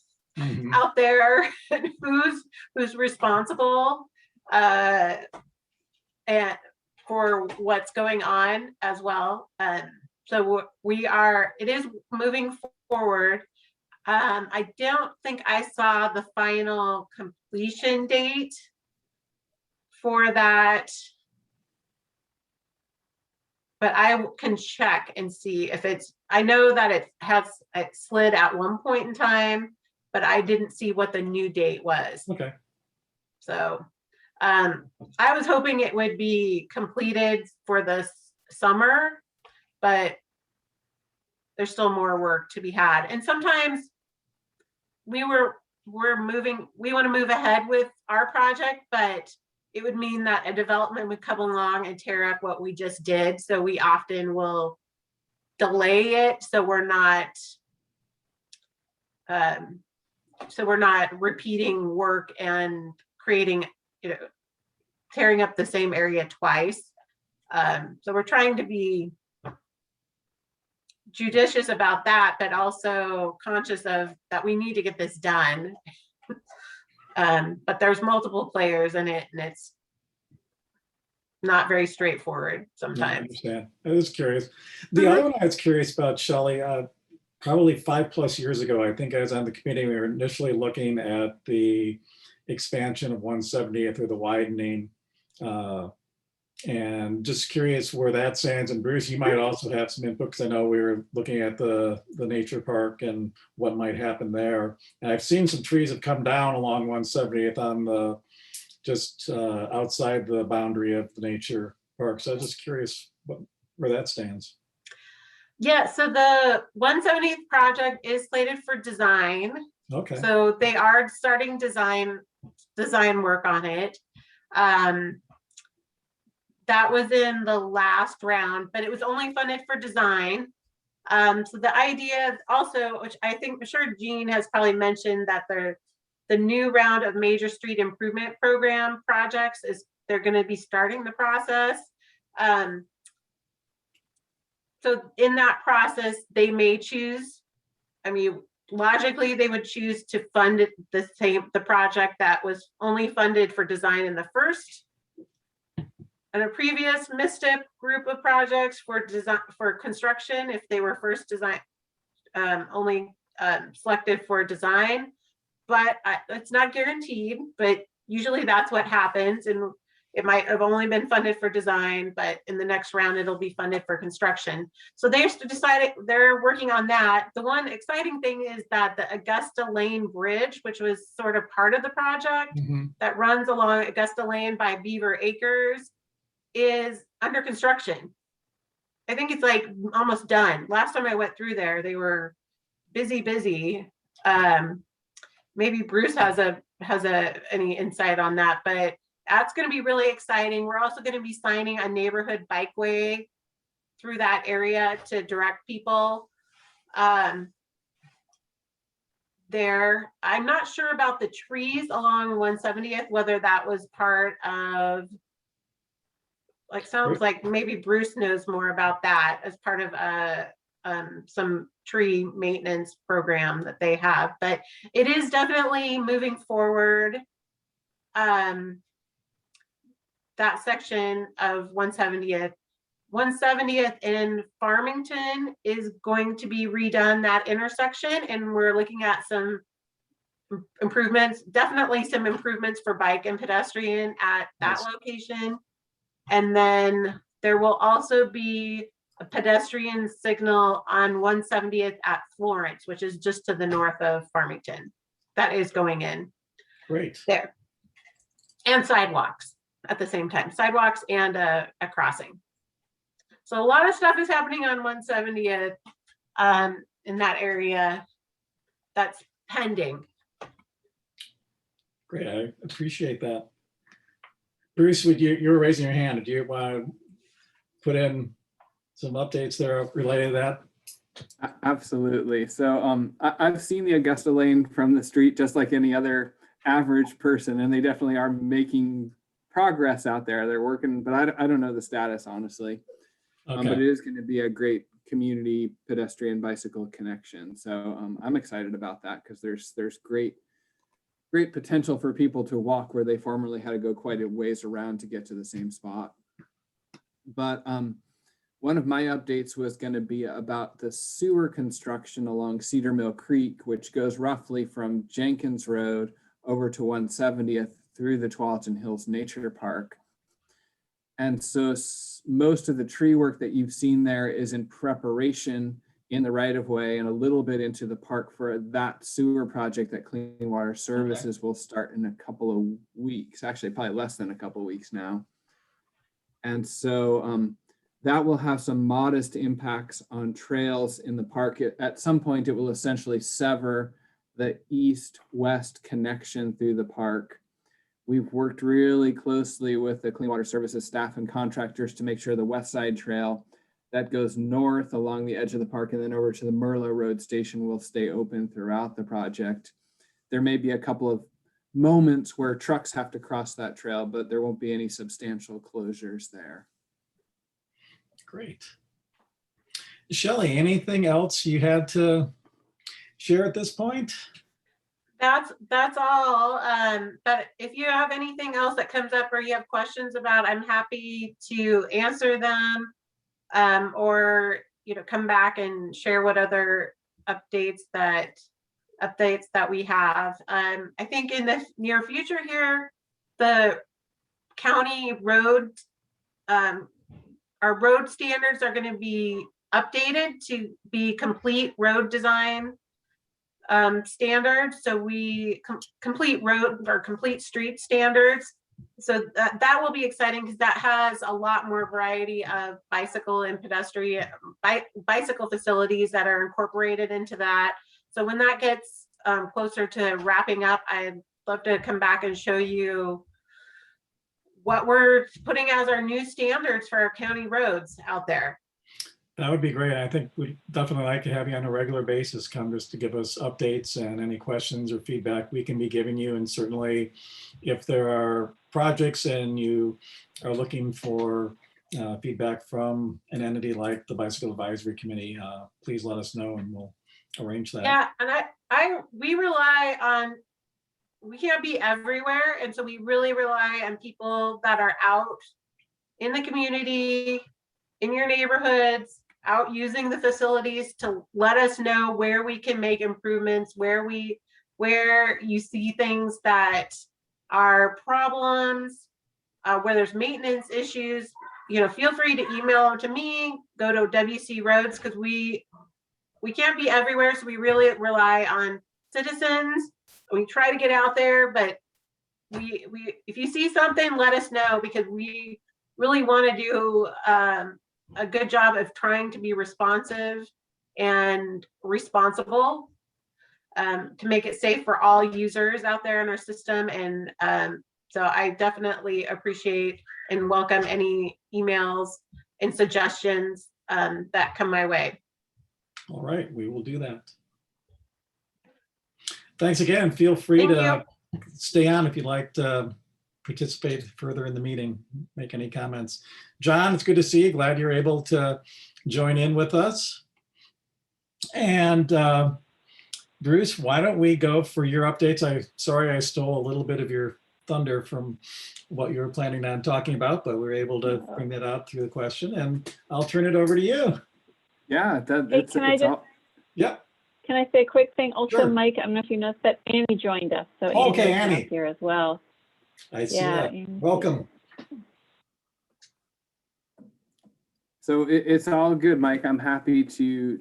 out there, and who's responsible and for what's going on as well. So it is moving forward. I don't think I saw the final completion date for that, but I can check and see if I know that it slid at one point in time, but I didn't see what the new date was. Okay. So I was hoping it would be completed for this summer, but there's still more work to be had. And sometimes we want to move ahead with our project, but it would mean that a development would come along and tear up what we just did. So we often will delay it. So we're not repeating work and creating, tearing up the same area twice. So we're trying to be judicious about that, but also conscious of that we need to get this done. But there's multiple players in it, and it's not very straightforward sometimes. I understand. I was curious. The other one I was curious about, Shelley, probably 5+ years ago, I think I was on the committee, we were initially looking at the expansion of 170th or the widening. And just curious where that stands. And Bruce, you might also have some input, because I know we were looking at the nature park and what might happen there. And I've seen some trees have come down along 170th on just outside the boundary of the nature park. So I'm just curious where that stands. Yeah, so the 170th project is slated for design. Okay. So they are starting design work on it. That was in the last round, but it was only funded for design. So the idea also, which I'm sure Jean has probably mentioned, that the new round of major street improvement program projects they're going to be starting the process. So in that process, they may choose I mean, logically, they would choose to fund it the project that was only funded for design in the first and a previous MISTIP group of projects for design for construction if they were first design only selected for design, but it's not guaranteed, but usually that's what happens, and it might have only been funded for design, but in the next round it'll be funded for construction. So they've decided they're working on that. The one exciting thing is that the Augusta Lane Bridge, which was sort of part of the project that runs along Augusta Lane by Beaver Acres, is under construction. I think it's like almost done. Last time I went through there, they were busy. Maybe Bruce has any insight on that, but that's going to be really exciting. We're also going to be signing a neighborhood bikeway through that area to direct people there. I'm not sure about the trees along 170th, whether that was part of, like, sounds like maybe Bruce knows more about that as part of some tree maintenance program that they have, but it is definitely moving forward. That section of 170th in Farmington is going to be redone, that intersection, and we're looking at some improvements, definitely some improvements for bike and pedestrian at that location. And then there will also be a pedestrian signal on 170th at Florence, which is just to the north of Farmington. That is going in. Great. There. And sidewalks at the same time, sidewalks and a crossing. So a lot of stuff is happening on 170th in that area that's pending. Great, I appreciate that. Bruce, you were raising your hand. Do you want to put in some updates there related to that? Absolutely. So I've seen the Augusta Lane from the street, just like any other average person, and they definitely are making progress out there. They're working, but I don't know the status, honestly. Okay. But it is going to be a great community pedestrian bicycle connection. So I'm excited about that because there's great potential for people to walk where they formerly had to go quite a ways around to get to the same spot. But one of my updates was going to be about the sewer construction along Cedar Mill Creek, which goes roughly from Jenkins Road over to 170th through the Tualatin Hills Nature Park. And so most of the tree work that you've seen there is in preparation in the right of way and a little bit into the park for that sewer project that Clean Water Services will start in a couple of weeks, actually probably less than a couple of weeks now. And so that will have some modest impacts on trails in the park. At some point, it will essentially sever the east-west connection through the park. We've worked really closely with the Clean Water Services staff and contractors to make sure the West Side Trail that goes north along the edge of the park and then over to the Merlot Road station will stay open throughout the project. There may be a couple of moments where trucks have to cross that trail, but there won't be any substantial closures there. Great. Shelley, anything else you had to share at this point? That's all. But if you have anything else that comes up or you have questions about, I'm happy to answer them, or come back and share what other updates that we have. I think in the near future here, the county road, our road standards are going to be updated to be complete road design standards. So we complete road or complete street standards. So that will be exciting because that has a lot more variety of bicycle and pedestrian bicycle facilities that are incorporated into that. So when that gets closer to wrapping up, I'd love to come back and show you what we're putting as our new standards for our county roads out there. That would be great. I think we'd definitely like to have you on a regular basis, come just to give us updates and any questions or feedback we can be giving you. And certainly if there are projects and you are looking for feedback from an entity like the Bicycle Advisory Committee, please let us know and we'll arrange that. Yeah, and we rely on, we can't be everywhere, and so we really rely on people that are out in the community, in your neighborhoods, out using the facilities to let us know where we can make improvements, where you see things that are problems, where there's maintenance issues. You know, feel free to email them to me, go to WC Roads, because we can't be everywhere, so we really rely on citizens. We try to get out there, but we if you see something, let us know, because we really want to do a good job of trying to be responsive and responsible, to make it safe for all users out there in our system. And so I definitely appreciate and welcome any emails and suggestions that come my way. All right, we will do that. Thanks again. Feel free to stay on if you'd like to participate further in the meeting, make any comments. John, it's good to see you. Glad you're able to join in with us. And Bruce, why don't we go for your updates? Sorry I stole a little bit of your thunder from what you were planning on talking about, but we were able to bring that out through the question, and I'll turn it over to you. Yeah, Hey, yeah. Can I say a quick thing? Also, Sure. Mike, I don't know if you noticed that Annie joined us. So Okay, Annie's Annie. here as well. I see Yeah, that. Annie's Welcome. So it's all good, Mike. I'm happy to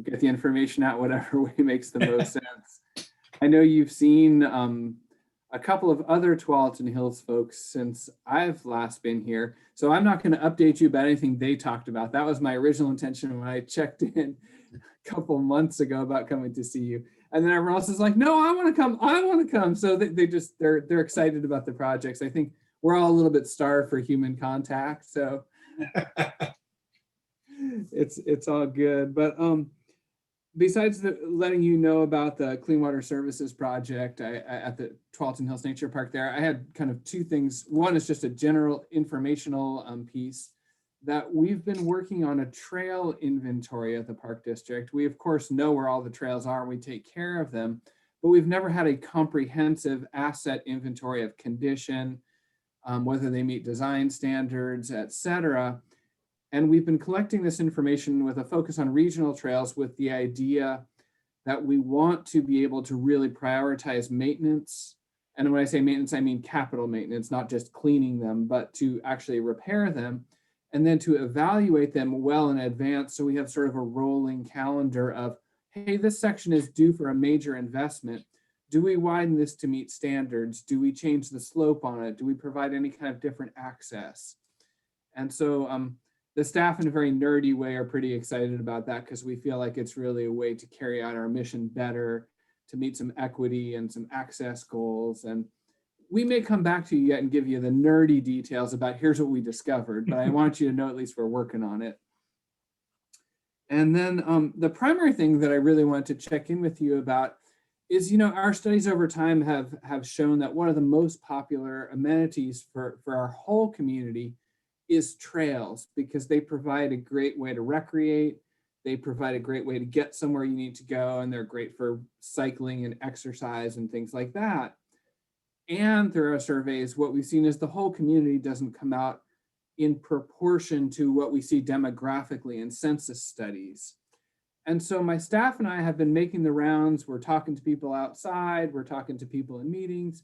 get the information out whatever way makes the most sense. I know you've seen a couple of other Tualatin Hills folks since I've last been here. So I'm not going to update you about anything they talked about. That was my original intention when I checked in a couple months ago about coming to see you. And then everyone else is like, no, I want to come. I want to come. So they're excited about the projects. I think we're all a little bit starved for human contact. So it's all good. But besides letting you know about the Clean Water Services project at the Tualatin Hills Nature Park there, I had kind of two things. One is just a general informational piece that we've been working on a trail inventory at the Park District. We, of course, know where all the trails are and we take care of them, but we've never had a comprehensive asset inventory of condition, whether they meet design standards, et cetera. And we've been collecting this information with a focus on regional trails with the idea that we want to be able to really prioritize maintenance. And when I say maintenance, I mean capital maintenance, not just cleaning them, but to actually repair them and then to evaluate them well in advance. So we have sort of a rolling calendar of, hey, this section is due for a major investment. Do we widen this to meet standards? Do we change the slope on it? Do we provide any kind of different access? And so the staff in a very nerdy way are pretty excited about that because we feel like it's really a way to carry out our mission better, to meet some equity and some access goals. And we may come back to you yet and give you the nerdy details about here's what we discovered, but I want you to know at least we're working on it. And then the primary thing that I really want to check in with you about is, you know, our studies over time have shown that one of the most popular amenities for our whole community is trails, because they provide a great way to recreate. They provide a great way to get somewhere you need to go, and they're great for cycling and exercise and things like that. And through our surveys, what we've seen is the whole community doesn't come out in proportion to what we see demographically in census studies. And so my staff and I have been making the rounds. We're talking to people outside, we're talking to people in meetings.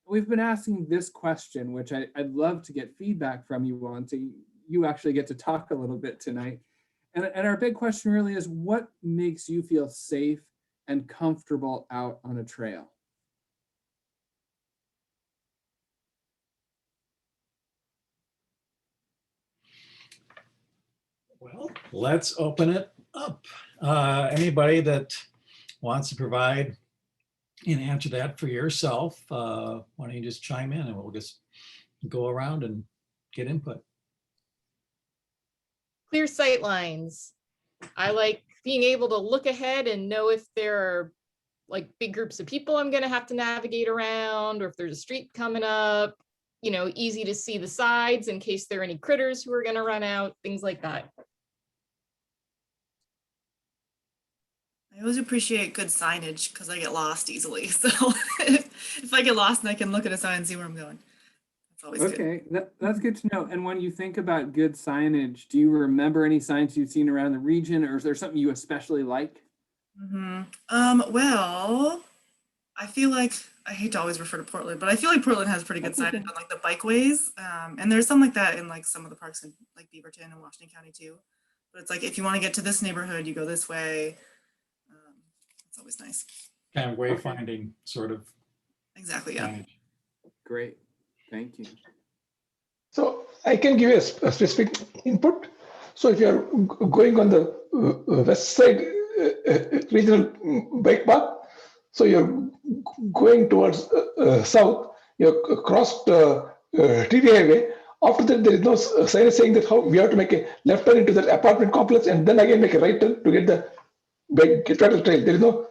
We've been asking this question, which I'd love to get feedback from you on, so you actually get to talk a little bit tonight. And our big question really is, what makes you feel safe and comfortable out on a trail? Well, let's open it up. Anybody that wants to provide and answer that for yourself, why don't you just chime in and we'll just go around and get input. Clear sight lines. I like being able to look ahead and know if there are like big groups of people I'm going to have to navigate around, or if there's a street coming up, you know, easy to see the sides in case there are any critters who are going to run out, things like that. I I always appreciate good signage because I get lost easily. So if I get lost and I can look at a sign and see where I'm going, that's always good. Okay, that's good to know. And when you think about good signage, do you remember any signs you've seen around the region, or is there something you especially like? Well, I feel like, I hate to always refer to Portland, but I feel like Portland has pretty good signage on like the bikeways. And there's some like that in like some of the parks in like Beaverton and Washington County too. But it's like, if you want to get to this neighborhood, you go this way. It's always nice. Kind of wayfinding sort of. Exactly, yeah. signage. Great, thank you. So I can give you a specific input. So if you're going on the west side regional bike path, so you're going towards south, you're crossed TD highway. After that, there is no sign saying that how we have to make a left turn into that apartment complex and then again make a right turn to get the get back to the trail. There is no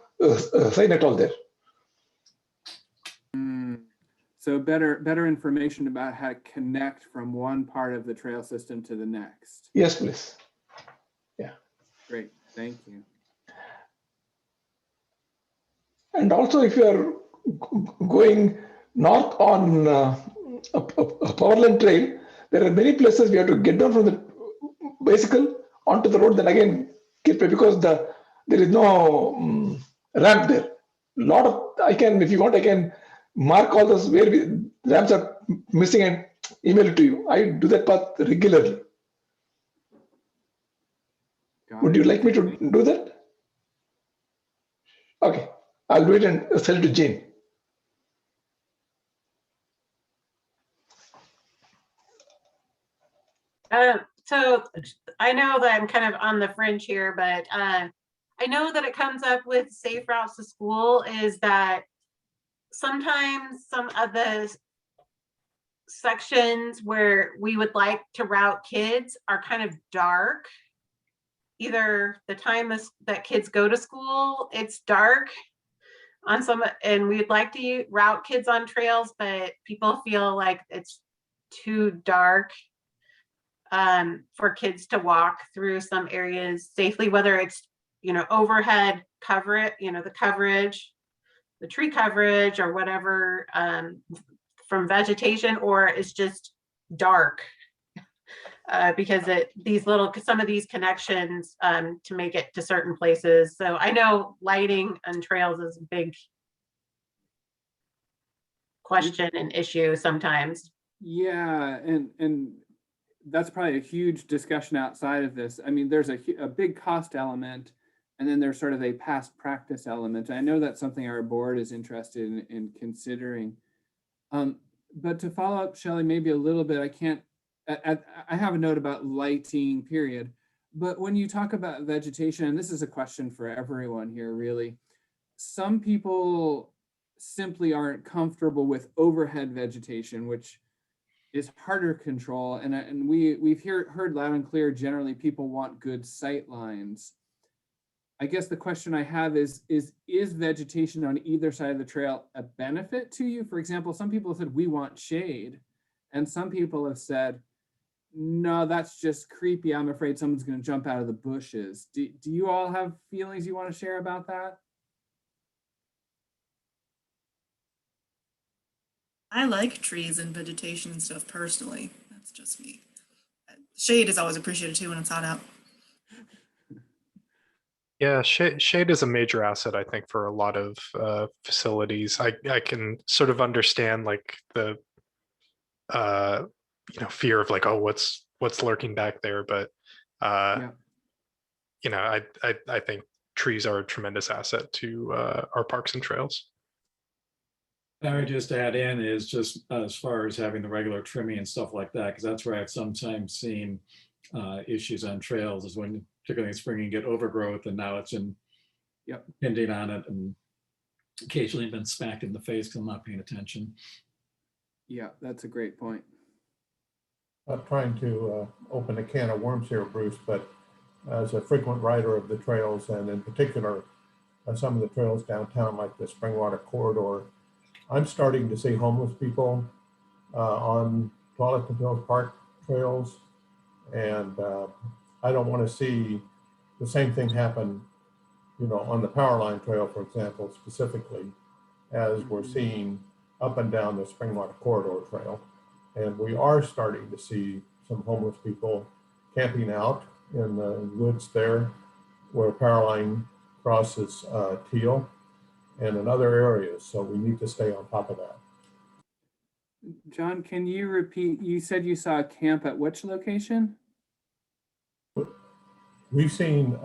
sign at all there. So better information about how to connect from one part of the trail system to the next. Yes, please. Yeah. Great, thank you. And also, if you are going north on a Powerland trail, there are many places we have to get down from the bicycle onto the road, then again get back because there is no ramp there. Lot of if you want, I can mark all those where ramps are missing and email it to you. I do that path regularly. Would you like me to do that? Okay, I'll do it and send it to Jane. So I know that I'm kind of on the fringe here, but I know that it comes up with safe routes to school is that sometimes some of the sections where we would like to route kids are kind of dark. Either the time that kids go to school, it's dark on some, and we'd like to route kids on trails, but people feel like it's too dark for kids to walk through some areas safely, whether it's, overhead coverage, the coverage, the tree coverage or whatever from vegetation, or it's just dark because some of these connections to make it to certain places. So I know lighting on trails is a big question and issue sometimes. Yeah, and that's probably a huge discussion outside of this. I mean, there's a big cost element, and then there's sort of a past practice element. I know that's something our board is interested in considering. But to follow up, Shelley, maybe a little bit, I have a note about lighting, period. But when you talk about vegetation, and this is a question for everyone here, really, some people simply aren't comfortable with overhead vegetation, which is harder to control. And we've heard loud and clear, generally people want good sight lines. I guess the question I have is vegetation on either side of the trail a benefit to you? For example, some people have said, we want shade. And some people have said, no, that's just creepy. I'm afraid someone's going to jump out of the bushes. Do you all have feelings you want to share about that? I like trees and vegetation and stuff personally. That's just me. Shade is always appreciated too when it's hot out. Yeah, shade is a major asset, I think, for a lot of facilities. I can sort of understand like the fear of like, oh, what's lurking back there, but I think trees are a tremendous asset to our parks and trails. I would just add in is just as far as having the regular trimming and stuff like that, because that's where I've sometimes seen issues on trails is when, particularly in spring, you get overgrowth and now it's impinging on it and occasionally been smacked in the face because I'm not paying attention. Yeah, that's a great point. Not trying to open a can of worms here, Bruce, but as a frequent rider of the trails, and in particular, some of the trails downtown, like the Springwater Corridor, I'm starting to see homeless people on Tualatin Hills Park trails, and I don't want to see the same thing happen you know, on the power line trail, for example, specifically, as we're seeing up and down the Springwater Corridor Trail. And we are starting to see some homeless people camping out in the woods there where power line crosses Teal and in other areas. So we need to stay on top of that. John, can you repeat? You said you saw a camp at which location? We've seen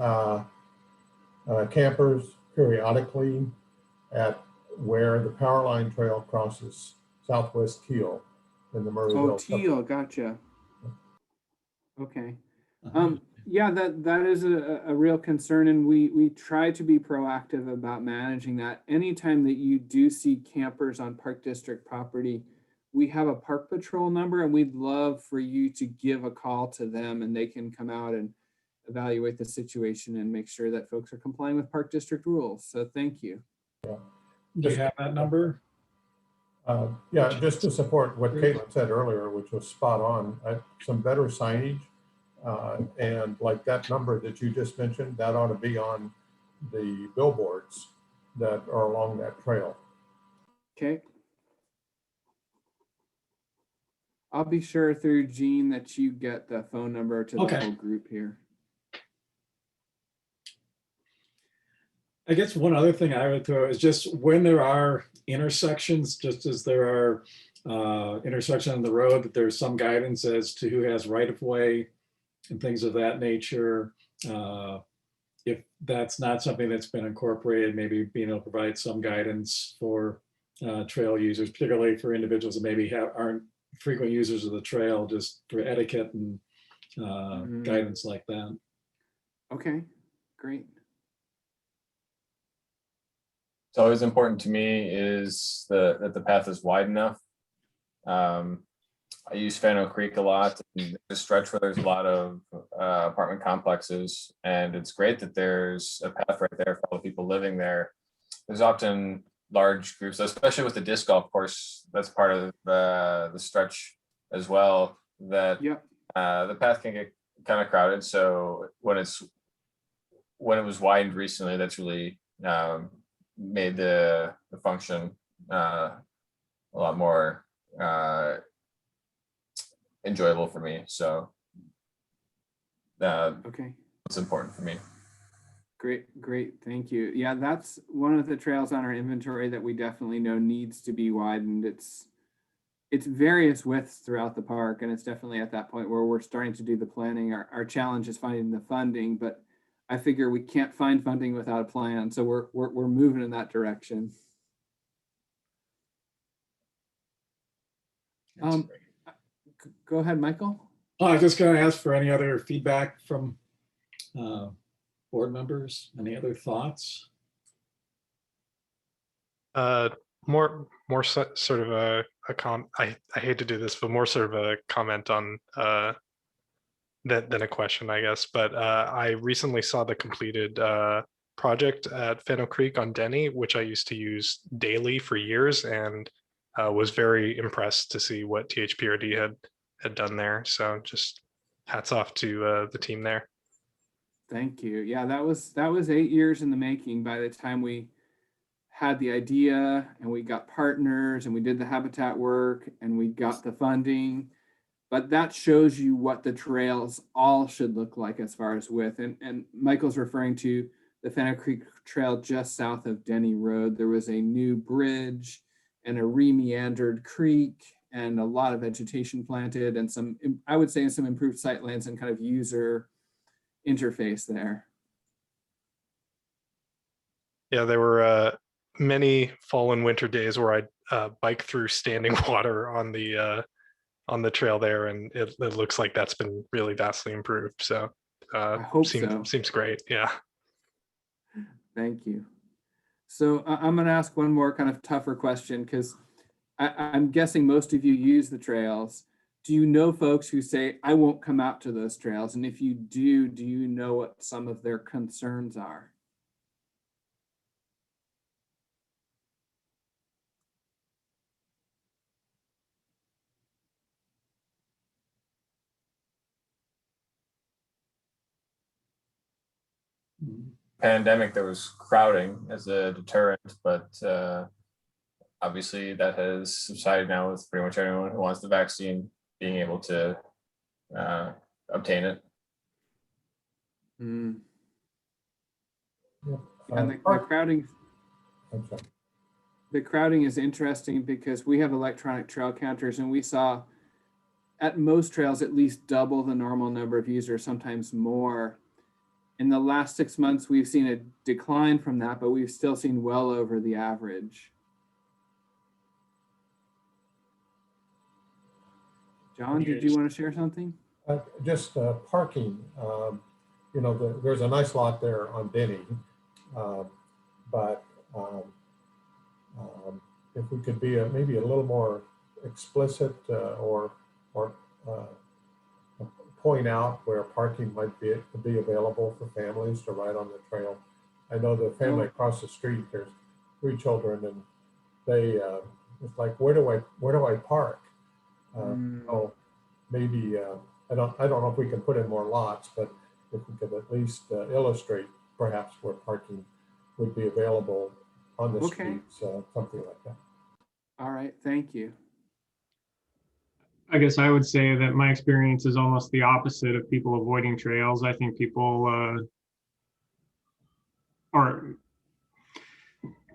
campers periodically at where the power line trail crosses Southwest Teal in the Murrayville. Oh, Teal, gotcha. Okay. Yeah, that is a real concern, and we try to be proactive about managing that. Anytime that you do see campers on Park District property, we have a park patrol number, and we'd love for you to give a call to them, and they can come out and evaluate the situation and make sure that folks are complying with Park District rules. So thank you. Yeah. Do you have that number? Yeah, just to support what Caitlin said earlier, which was spot on, some better signage. And like that number that you just mentioned, that ought to be on the billboards that are along that trail. Okay. I'll be sure through Jean that you get the phone number to the whole group here. I guess one other thing I would throw is just when there are intersections, just as there are intersections on the road, that there's some guidance as to who has right of way and things of that nature. If that's not something that's been incorporated, maybe being able to provide some guidance for trail users, particularly for individuals that maybe aren't frequent users of the trail, just for etiquette and guidance like that. Okay, great. It's always important to me is that the path is wide enough. I use Fano Creek a lot. There's a stretch where there's a lot of apartment complexes, and it's great that there's a path right there for all the people living there. There's often large groups, especially with the disc golf course, that's part of the stretch as well, that the path can get kind of crowded. So when it was widened recently, that's really made the function a lot more enjoyable for me. So okay, it's important for me. Great, thank you. Yeah, that's one of the trails on our inventory that we definitely know needs to be widened. It's various widths throughout the park, and it's definitely at that point where we're starting to do the planning. Our challenge is finding the funding, but I figure we can't find funding without a plan, so we're moving in that direction. Go ahead, Michael. Oh, I was just going to ask for any other feedback from board members. Any other thoughts? More sort of a I hate to do this, but more sort of a comment on than a question, I guess. But I recently saw the completed project at Fano Creek on Denny, which I used to use daily for years, and was very impressed to see what THPRD had done there. So just hats off to the team there. Thank you. Yeah, that was 8 years in the making by the time we had the idea and we got partners and we did the habitat work and we got the funding. But that shows you what the trails all should look like as far as width. And Michael's referring to the Fano Creek Trail just south of Denny Road. There was a new bridge and a re-meandered creek and a lot of vegetation planted and some, I would say, some improved sightlines and kind of user interface there. Yeah, there were many fall and winter days where I'd bike through standing water on the trail there, and it looks like that's been really vastly improved. So I hope so. Seems great. Yeah. Thank you. So I'm going to ask one more kind of tougher question, because I'm guessing most of you use the trails. Do you know folks who say, I won't come out to those trails? And if you do you know what some of their concerns are? pandemic, there was crowding as a deterrent, but obviously that has subsided now with pretty much anyone who wants the vaccine being able to obtain it. Mm. Yeah. And the crowding. I'm sorry. The crowding is interesting because we have electronic trail counters, and we saw at most trails at least double the normal number of users, sometimes more. In the last 6 months, we've seen a decline from that, but we've still seen well over the average. John, did you want to share something? Just parking. You know, there's a nice lot there on Denny, but if we could be maybe a little more explicit or point out where parking might be available for families to ride on the trail. I know the family across the street, there's 3 children, and they it's like, where do I park? So maybe I don't know if we can put in more lots, but if we could at least illustrate perhaps where parking would be available on the streets, something like that. All right, thank you. I guess I would say that my experience is almost the opposite of people avoiding trails. I think people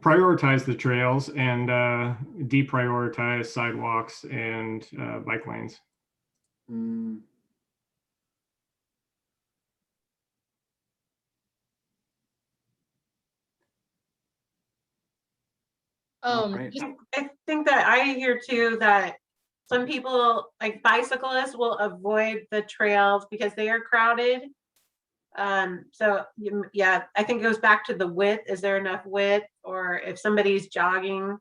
prioritize the trails and deprioritize sidewalks and bike lanes. Mm. I think that I hear too that some people, like bicyclists, will avoid the trails because they are crowded. So yeah, I think it goes back to the width. Is there enough width? Or if somebody's jogging,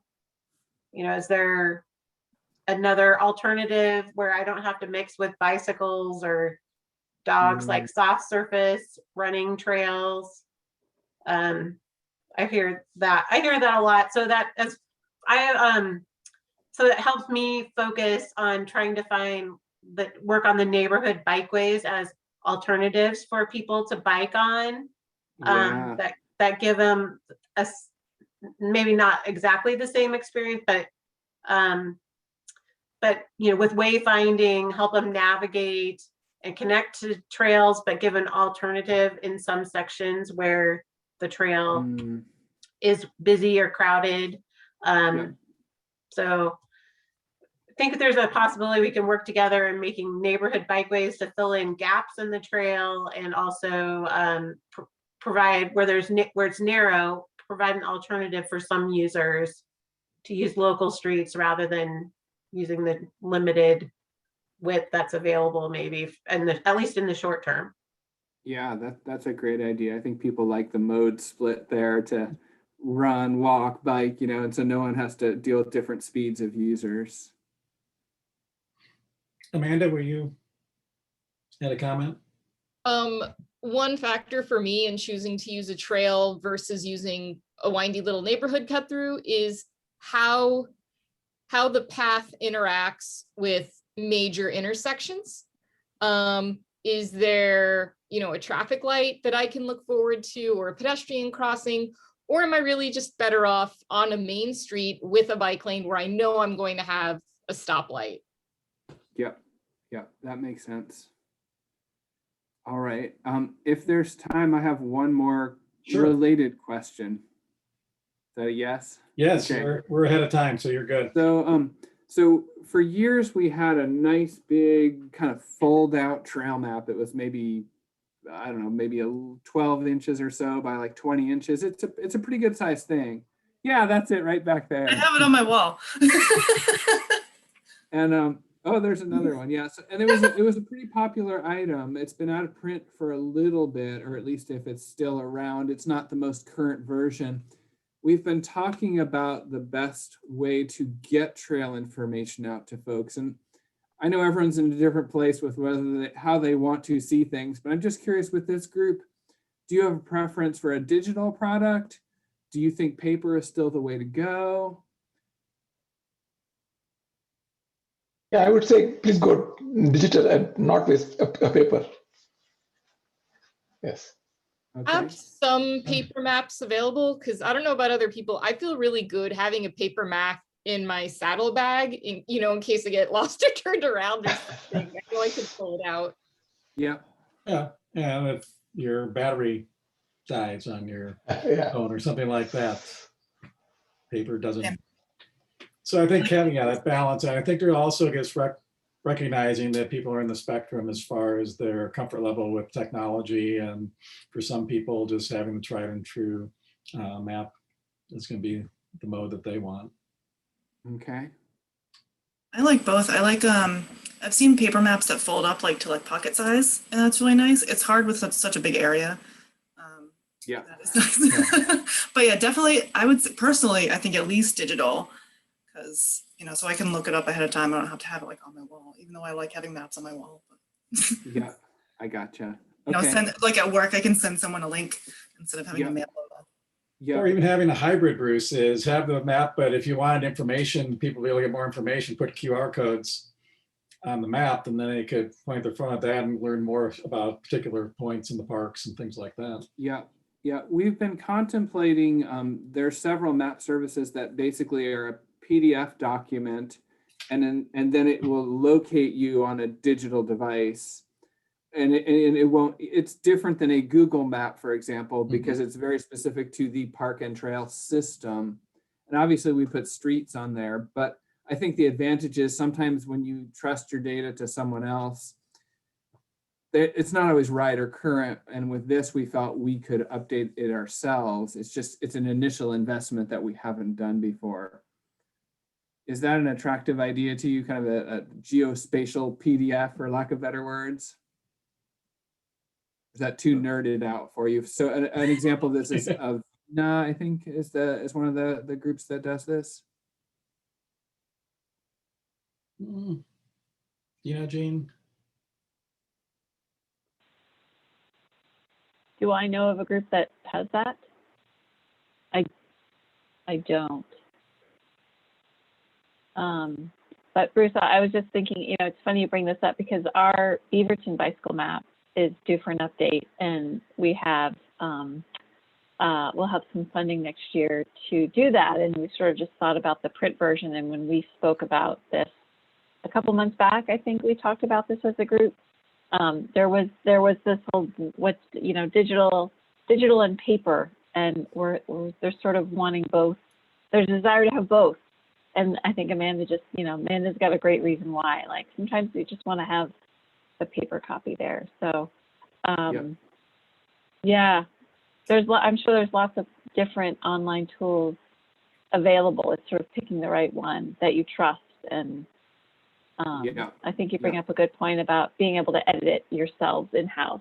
you know, is there another alternative where I don't have to mix with bicycles or dogs, like soft surface running trails? I hear that a lot. So that as so that helps me focus on trying to work on the neighborhood bikeways as alternatives for people to bike on. That give them maybe not exactly the same experience, but you know, with wayfinding, help them navigate and connect to trails, but give an alternative in some sections where the trail is busy or crowded. So I think there's a possibility we can work together in making neighborhood bikeways to fill in gaps in the trail, and also provide where it's narrow, provide an alternative for some users to use local streets rather than using the limited width that's available, maybe, and at least in the short term. Yeah, that's a great idea. I think people like the mode split there to run, walk, bike, you know, and so no one has to deal with different speeds of users. Amanda, had a comment? One factor for me in choosing to use a trail versus using a windy little neighborhood cut through is how the path interacts with major intersections. Is there, you know, a traffic light that I can look forward to, or a pedestrian crossing, or am I really just better off on a main street with a bike lane where I know I'm going to have a stoplight? Yep, that makes sense. All right, if there's time, I have one more related question. Is that a yes? Yes, okay. we're ahead of time, so you're good. So for years we had a nice big kind of fold out trail map that was maybe, I don't know, maybe 12 inches or so by like 20 inches. It's a pretty good sized thing. Yeah, that's it right back there. I have it on my wall. And oh, there's another one. Yeah, so, and it was a pretty popular item. It's been out of print for a little bit, or at least if it's still around, it's not the most current version. We've been talking about the best way to get trail information out to folks. And I know everyone's in a different place with how they want to see things, but I'm just curious with this group, do you have a preference for a digital product? Do you think paper is still the way to go? Yeah, I would say please go digital and not with a paper. Yes. I have some paper maps available because I don't know about other people. I feel really good having a paper map in my saddlebag, in case I get lost or turned around or something. I know I can pull it out. Yeah. Yeah, and if your battery dies on your Yeah. phone or something like that, paper doesn't. So I think having that balance, and I think there also gets recognizing that people are in the spectrum as far as their comfort level with technology, and for some people, just having the tried and true map is going to be the mode that they want. Okay. I like both. I like I've seen paper maps that fold up like to like pocket size, and that's really nice. It's hard with such a big area. Yeah. That is nice. But yeah, definitely I would say, personally, I think at least digital, because so I can look it up ahead of time. I don't have to have it like on my wall, even though I like having maps on my wall. Yeah, I gotcha. Send like at work, I can send someone a link instead of having to mail it. Yeah. Or even having a hybrid, Bruce, is have the map, but if you wanted information, people be able to get more information, put QR codes on the map, and then they could point their phone at that and learn more about particular points in the parks and things like that. Yeah. Yeah, we've been contemplating, there are several map services that basically are a PDF document, and then it will locate you on a digital device. And it won't, it's different than a Google map, for example, because it's very specific to the park and trail system. And obviously we put streets on there, but I think the advantage is sometimes when you trust your data to someone else, it's not always right or current. And with this, we felt we could update it ourselves. It's an initial investment that we haven't done before. Is that an attractive idea to you? Kind of a geospatial PDF, for lack of better words? Is that too nerded out for you? So an example of this is I think is one of the groups that does this. Jean? Do I know of a group that has that? I don't. But Bruce, I was just thinking, it's funny you bring this up because our Beaverton bicycle map is due for an update, and we have we'll have some funding next year to do that. And we sort of just thought about the print version. And when we spoke about this a couple months back, I think we talked about this as a group. There was this whole digital and paper, and they're sort of wanting both. There's a desire to have both, and I think Amanda's got a great reason why. Like sometimes you just want to have the paper copy there. So, yeah, I'm sure there's lots of different online tools available. It's sort of picking the right one that you trust. And I think you bring up a good point about being able to edit it yourselves in-house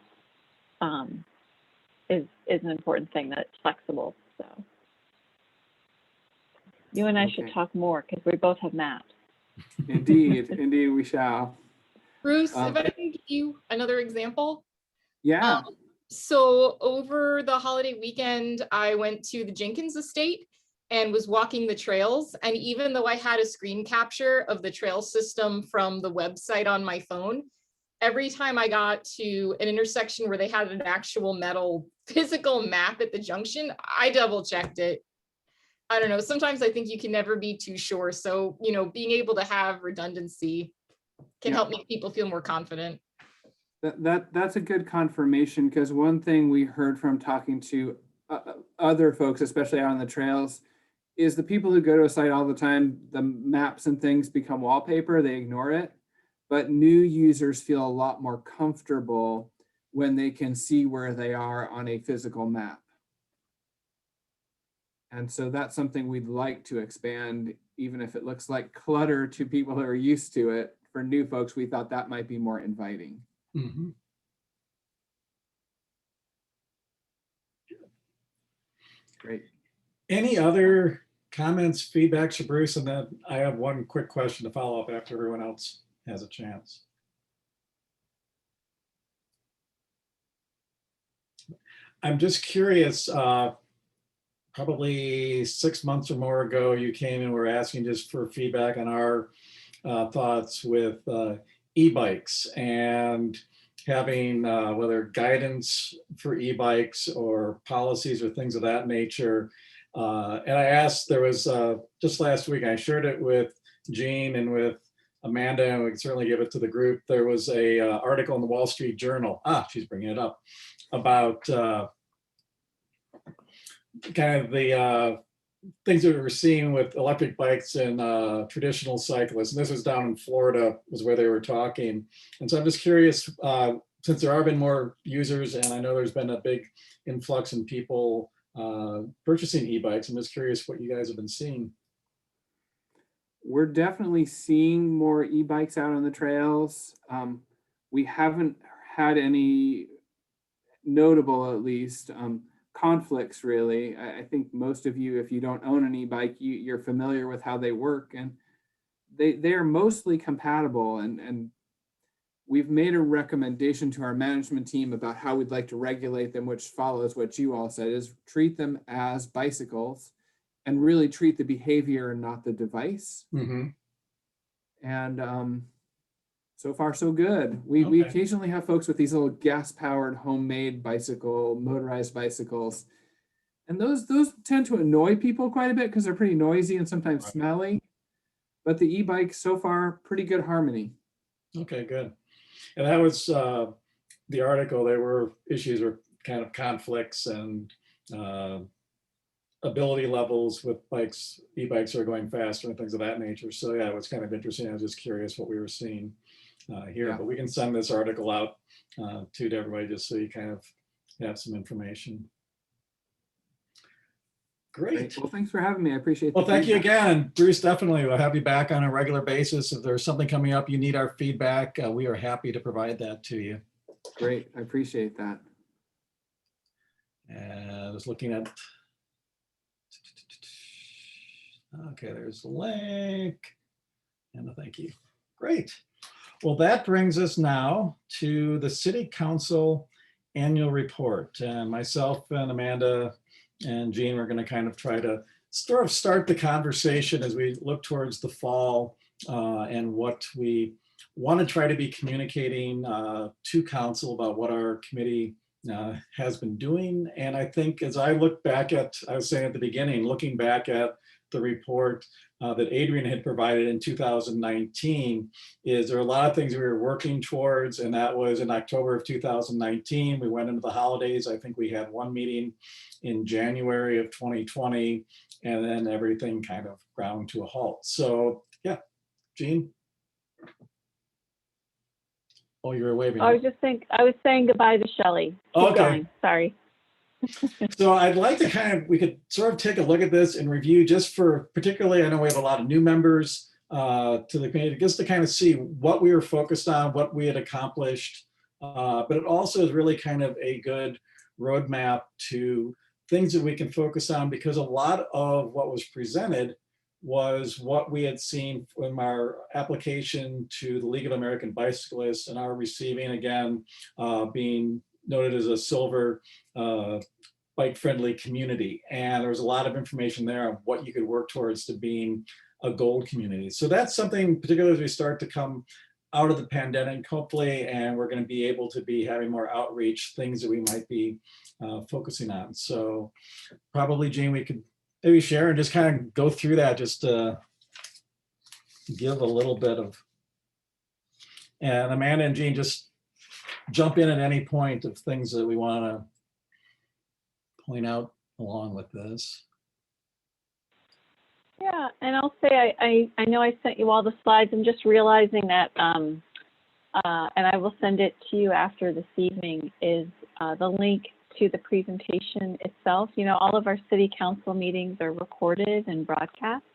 is an important thing, that it's flexible. So you and I should talk more because we both have maps. Indeed, indeed we shall. Bruce, if I can give you another example. Yeah. So over the holiday weekend, I went to the Jenkins estate and was walking the trails. And even though I had a screen capture of the trail system from the website on my phone, every time I got to an intersection where they had an actual metal physical map at the junction, I double checked it. I don't know, sometimes I think you can never be too sure. So, being able to have redundancy can help make people feel more confident. That's a good confirmation, because one thing we heard from talking to other folks, especially out on the trails, is the people who go to a site all the time, the maps and things become wallpaper, they ignore it. But new users feel a lot more comfortable when they can see where they are on a physical map. And so that's something we'd like to expand, even if it looks like clutter to people who are used to it. For new folks, we thought that might be more inviting. Mm-hmm. Great. Any other comments, feedbacks for Bruce? And then I have one quick question to follow up after everyone else has a chance. I'm just curious, probably 6 months or more ago, you came and were asking just for feedback on our thoughts with e-bikes, and having whether guidance for e-bikes or policies or things of that nature. And I asked, there was just last week, I shared it with Jean and with Amanda, and we can certainly give it to the group. There was a article in the Wall Street Journal, she's bringing it up, about kind of the things that we were seeing with electric bikes and traditional cyclists. And this was down in Florida, was where they were talking. And so I'm just curious, since there have been more users, and I know there's been a big influx in people purchasing e-bikes, I'm just curious what you guys have been seeing. We're definitely seeing more e-bikes out on the trails. We haven't had any notable, at least, conflicts really. I think most of you, if you don't own an e-bike, you're familiar with how they work, and they are mostly compatible. And we've made a recommendation to our management team about how we'd like to regulate them, which follows what you all said, is treat them as bicycles and really treat the behavior and not the device. Mm-hmm. And so far, so good. We occasionally have folks with these little gas-powered homemade motorized bicycles. And those tend to annoy people quite a bit because they're pretty noisy and sometimes smelly. But the e-bike, so far, pretty good harmony. Okay, good. And that was the article. There were issues or kind of conflicts and ability levels with bikes. E-bikes are going faster and things of that nature. So yeah, it was kind of interesting. I was just curious what we were seeing here, but we can send this article out to everybody just so you kind of have some information. Great. Well, thanks for having me. I appreciate it. Well, thank you again, Bruce. Definitely, we'll have you back on a regular basis. If there's something coming up, you need our feedback, we are happy to provide that to you. Great, I appreciate that. And I was looking at, okay, there's the link and a thank you. Great. Well, that brings us now to the City Council annual report. And myself and Amanda and Jean are going to kind of try to sort of start the conversation as we look towards the fall and what we want to try to be communicating to council about what our committee has been doing. And I think as I look back at, I was saying at the beginning, looking back at the report that Adrian had provided in 2019, is there are a lot of things we were working towards, and that was in October of 2019. We went into the holidays. I think we had one meeting in January of 2020, and then everything kind of ground to a halt. So Jean? Oh, you were waving. I was saying goodbye to Shelley. Keep going. Sorry. So I'd like to we could sort of take a look at this and review just for particularly, I know we have a lot of new members to the community, just to kind of see what we were focused on, what we had accomplished. But it also is really kind of a good roadmap to things that we can focus on, because a lot of what was presented was what we had seen from our application to the League of American Bicyclists and our receiving, again, being noted as a silver bike-friendly community. And there was a lot of information there on what you could work towards to being a gold community. So that's something, particularly as we start to come out of the pandemic, hopefully, and we're going to be able to be having more outreach, things that we might be focusing on. So probably, Jean, we could maybe share and just kind of go through that, just to give a little bit of, and Amanda and Jean, just jump in at any point of things that we want to point out along with this. Yeah, and I'll say I know I sent you all the slides. I'm just realizing that, and I will send it to you after this evening, is the link to the presentation itself. You know, all of our city council meetings are recorded and broadcast,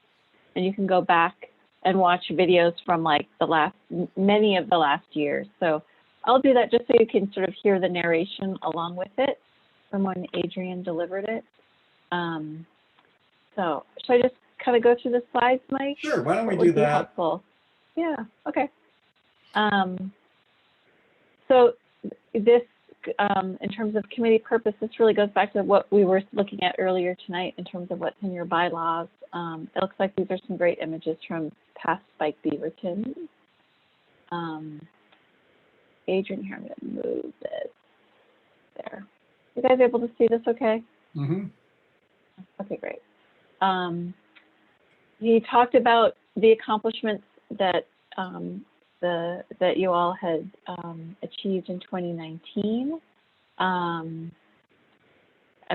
and you can go back and watch videos from like many of the last years. So I'll do that just so you can sort of hear the narration along with it from when Adrian delivered it. So should I just kind of go through the slides, Mike? Sure, why don't we do that? Helpful. Yeah, okay. So this, in terms of committee purpose, this really goes back to what we were looking at earlier tonight in terms of what's in your bylaws. It looks like these are some great images from past Bike Beaverton. Adrian here. I'm going to move this there. You guys able to see this okay? Mm-hmm. Okay, great. He talked about the accomplishments that that you all had achieved in 2019. And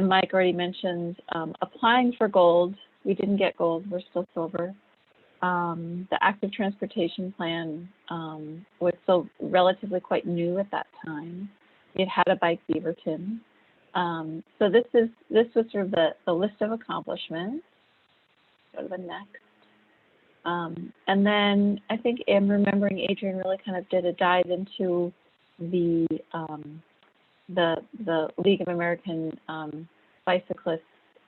Mike already mentioned applying for gold. We didn't get gold, we're still silver. The active transportation plan was still relatively quite new at that time. We had a bike Beaverton. So this was sort of the list of accomplishments. Go to the next. And then I think I'm remembering Adrian really kind of did a dive into the League of American Bicyclists,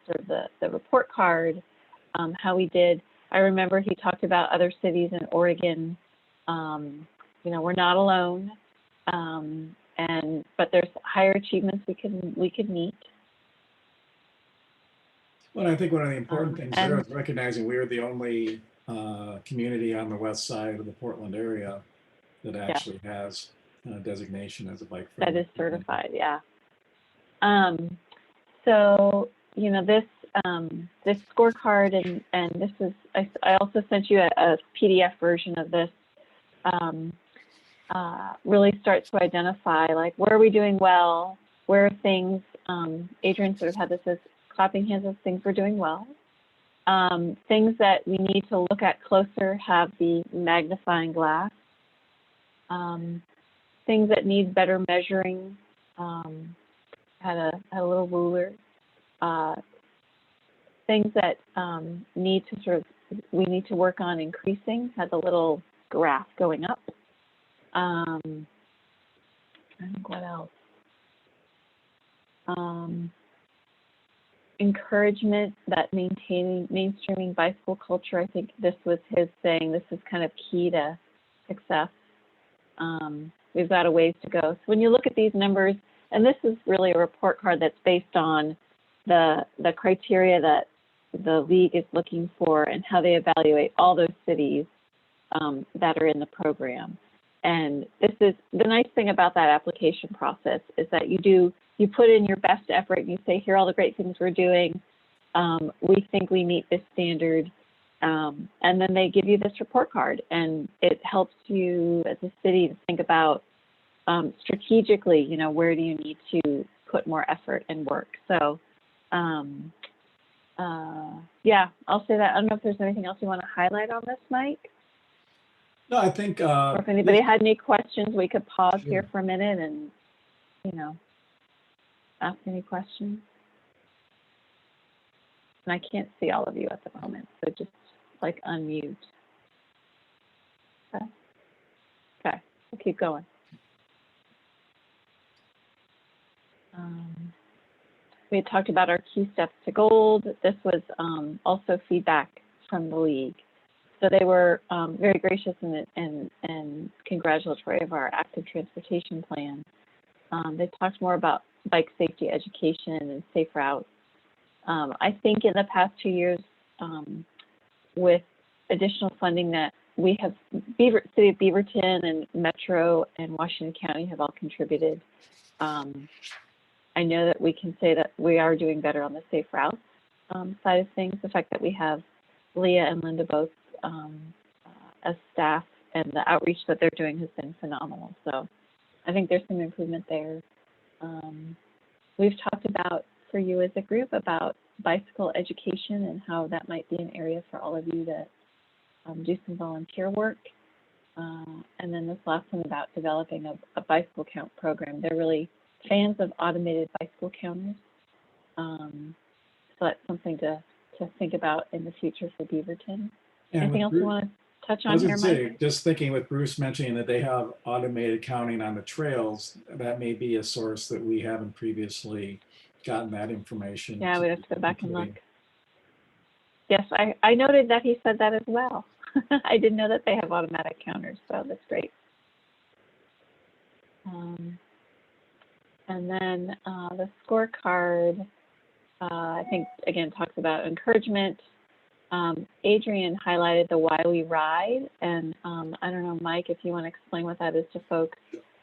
sort of the report card, how we did. I remember he talked about other cities in Oregon. You know, we're not alone, but there's higher achievements we could meet. Well, I think one of the important things there is recognizing we are the only community on the west side of the Portland area that actually has a designation as a bike friendly. That is certified, yeah. So, you know, this scorecard and this is, I also sent you a PDF version of this, really starts to identify like where are we doing well, where are things, Adrian sort of had this as clapping hands of things we're doing well. Things that we need to look at closer have the magnifying glass. Things that need better measuring, had a little ruler. Things that need to we need to work on increasing, had the little graph going up. I think what else? Encouragement that mainstreaming bicycle culture. I think this was his saying, this is kind of key to success. We've got a ways to go. So when you look at these numbers, and this is really a report card that's based on the criteria that the league is looking for and how they evaluate all those cities that are in the program. And this is the nice thing about that application process is that you put in your best effort and you say, here are all the great things we're doing. We think we meet this standard. And then they give you this report card, and it helps you as a city to think about strategically, you know, where do you need to put more effort and work. So yeah, I'll say that. I don't know if there's anything else you want to highlight on this, Mike? No, I think. Or if anybody had any questions, we could pause here for a minute and, you know, ask any questions. And I can't see all of you at the moment, so just like unmute. Okay, we'll keep going. We had talked about our key steps to gold. This was also feedback from the league. So they were very gracious and congratulatory of our active transportation plan. They talked more about bike safety education and safe routes. I think in the past 2 years, with additional funding that we have, City of Beaverton and Metro and Washington County have all contributed. I know that we can say that we are doing better on the safe routes side of things. The fact that we have Leah and Linda both as staff, and the outreach that they're doing has been phenomenal. So I think there's some improvement there. We've talked about, for you as a group, about bicycle education and how that might be an area for all of you that do some volunteer work. And then this last one about developing a bicycle count program. They're really fans of automated bicycle counters. So that's something to think about in the future for Beaverton. And anything else you want to touch on here, Mike? Just thinking with Bruce mentioning that they have automated counting on the trails, that may be a source that we haven't previously gotten that information. Yeah, we'd have to go back and look. Yes, I noted that he said that as well. I didn't know that they have automatic counters, so that's great. And then the scorecard, I think, again, talks about encouragement. Adrian highlighted the why we ride, and I don't know, Mike, if you want to explain what that is to folks.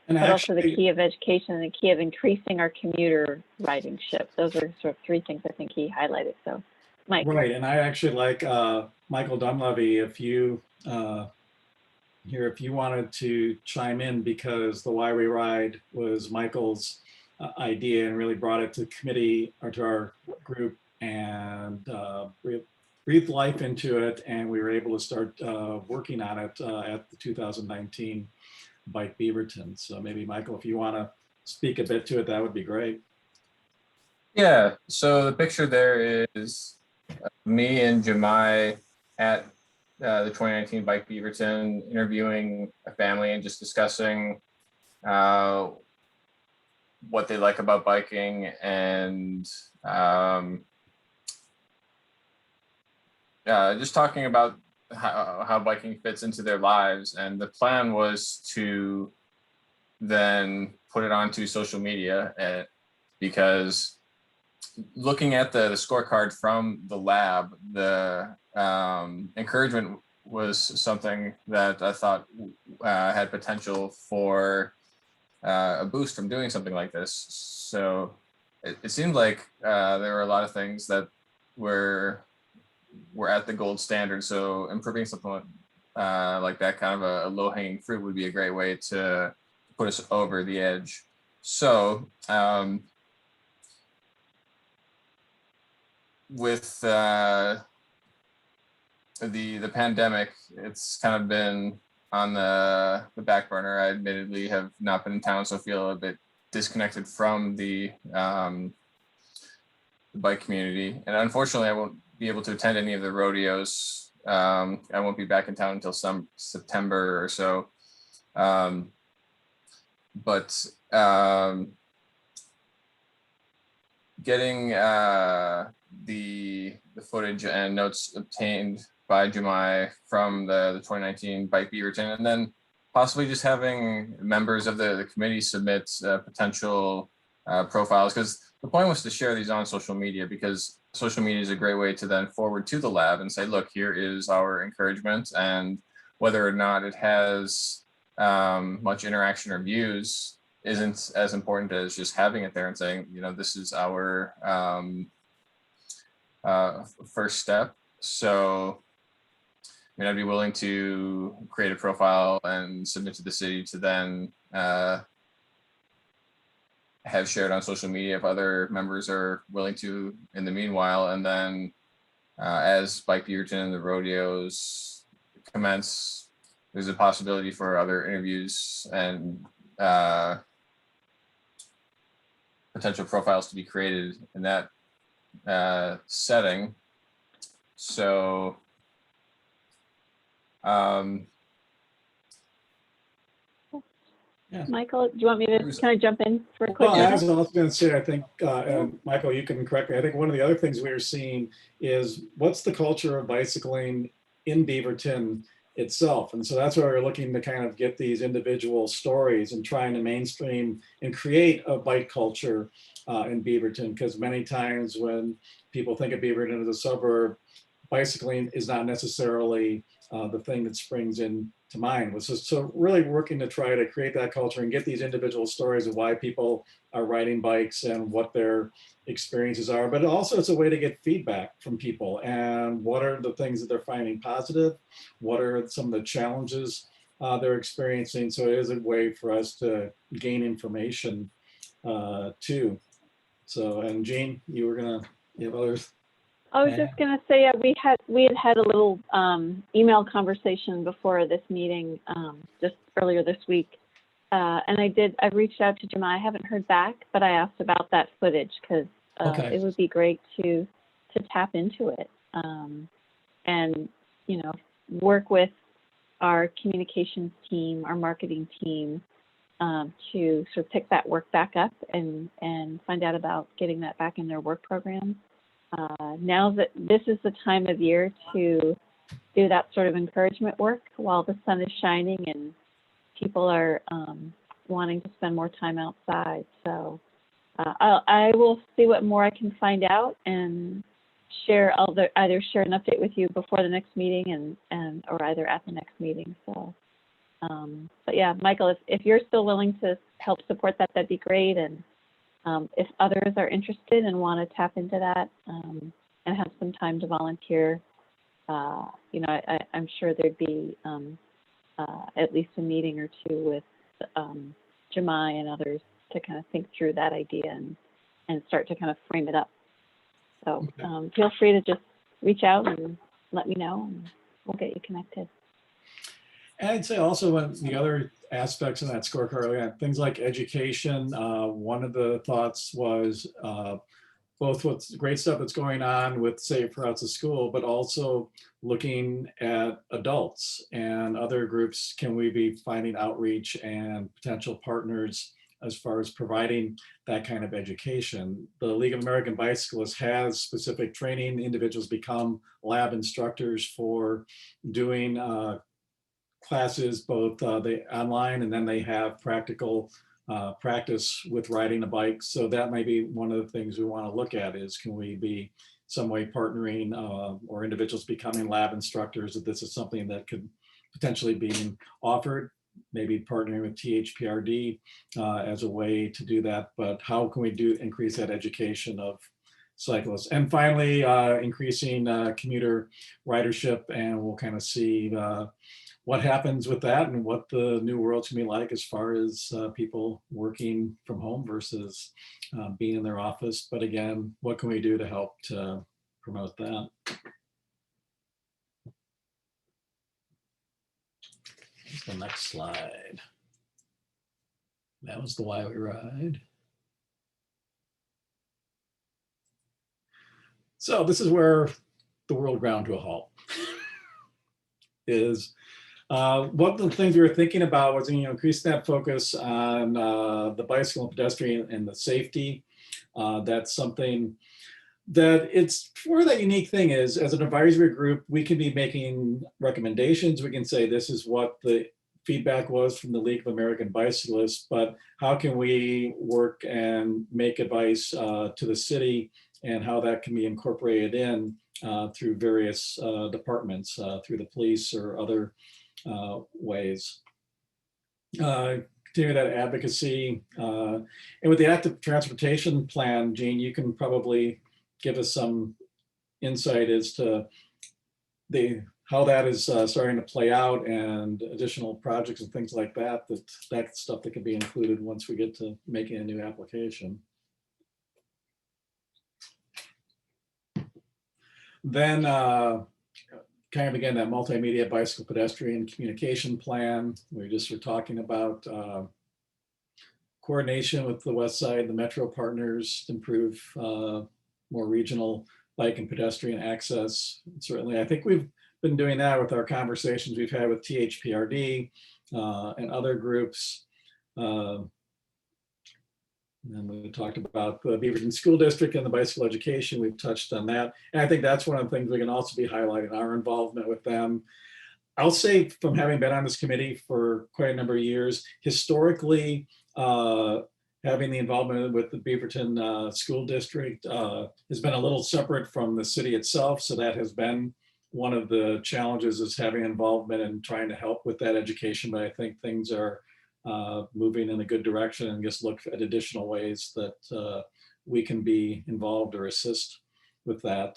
And but also the actually, key of education and the key of increasing our commuter ridership. Those are sort of three things I think he highlighted. So, Mike. right, and I actually like Michael Dunleavy, if you if you wanted to chime in, because the Why We Ride was Michael's idea and really brought it to committee or to our group and breathed life into it, and we were able to start working on it at the 2019 Bike Beaverton. So maybe Michael, if you want to speak a bit to it, that would be great. Yeah, so the picture there is me and Jemai at the 2019 Bike Beaverton, interviewing a family and just discussing what they like about biking and just talking about how biking fits into their lives. And the plan was to then put it onto social media because looking at the scorecard from the lab, the encouragement was something that I thought had potential for a boost from doing something like this. So it seemed like there were a lot of things that were at the gold standard. So improving something like that, kind of a low-hanging fruit, would be a great way to put us over the edge. So with the pandemic, it's kind of been on the back burner. I admittedly have not been in town, so I feel a bit disconnected from the bike community. And unfortunately, I won't be able to attend any of the rodeos. I won't be back in town until September or so. But getting the footage and notes obtained by Jemai from the 2019 Bike Beaverton, and then possibly just having members of the committee submit potential profiles, because the point was to share these on social media, because social media is a great way to then forward to the lab and say, look, here is our encouragement, and whether or not it has much interaction or views isn't as important as just having it there and saying, you know, this is our first step. So I mean, I'd be willing to create a profile and submit to the city to then have shared on social media if other members are willing to in the meanwhile. And then as Bike Beaverton and the rodeos commence, there's a possibility for other interviews and potential profiles to be created in that setting. So yeah. Michael, do you want me to kind of jump in for a quick Well, I minute? was also going to say, I think, and Michael, you can correct me. I think one of the other things we were seeing is what's the culture of bicycling in Beaverton itself. And so that's why we're looking to kind of get these individual stories and trying to mainstream and create a bike culture in Beaverton, because many times when people think of Beaverton as a suburb, bicycling is not necessarily the thing that springs into mind. So really working to try to create that culture and get these individual stories of why people are riding bikes and what their experiences are. But also it's a way to get feedback from people and what are the things that they're finding positive, what are some of the challenges they're experiencing. So it is a way for us to gain information too. So, and Jean, you have others? I was just going to say we had a little email conversation before this meeting just earlier this week, and I reached out to Jemai. I haven't heard back, but I asked about that footage because it would be great to tap into it and work with our communications team, our marketing team, to sort of pick that work back up and find out about getting that back in their work program. Now that this is the time of year to do that sort of encouragement work while the sun is shining and people are wanting to spend more time outside. So I will see what more I can find out and share. Either share an update with you before the next meeting or either at the next meeting. So But yeah, Michael, if you're still willing to help support that, that'd be great. And if others are interested and want to tap into that and have some time to volunteer, you know, I'm sure there'd be at least a meeting or two with Jemai and others to kind of think through that idea and start to kind of frame it up. So feel free to just reach out and let me know, and we'll get you connected. And I'd say also one of the other aspects of that scorecard, things like education. One of the thoughts was both what's great stuff that's going on with Safe Routes to School, but also looking at adults and other groups. Can we be finding outreach and potential partners as far as providing that kind of education? The League of American Bicyclists has specific training. Individuals become lab instructors for doing classes, both they online, and then they have practical practice with riding a bike. So that might be one of the things we want to look at is, can we be some way partnering or individuals becoming lab instructors, that this is something that could potentially be offered, maybe partnering with THPRD as a way to do that. But how can we increase that education of cyclists? And finally, increasing commuter ridership, and we'll kind of see what happens with that and what the new world's gonna be like as far as people working from home versus being in their office. But again, what can we do to help to promote that? Here's the next slide. That was the Why We Ride. So this is where the world ground to a halt. Is one of the things we were thinking about was, increase that focus on the bicycle and pedestrian and the safety. That's something that it's where that unique thing is, as an advisory group, we can be making recommendations. We can say, this is what the feedback was from the League of American Bicyclists, but how can we work and make advice to the city, and how that can be incorporated in through various departments, through the police or other ways. Continue that advocacy. And with the active transportation plan, Jean, you can probably give us some insight as to how that is starting to play out, and additional projects and things like that, that's stuff that can be included once we get to making a new application. Then kind of again, that multimedia bicycle pedestrian communication plan. We just were talking about coordination with the West Side, the Metro partners to improve more regional bike and pedestrian access. Certainly, I think we've been doing that with our conversations we've had with THPRD and other groups. And we talked about the Beaverton School District and the bicycle education. We've touched on that. And I think that's one of the things we can also be highlighting, our involvement with them. I'll say, from having been on this committee for quite a number of years, historically, having the involvement with the Beaverton School District has been a little separate from the city itself. So that has been one of the challenges, is having involvement and trying to help with that education. But I think things are moving in a good direction, and just look at additional ways that we can be involved or assist with that.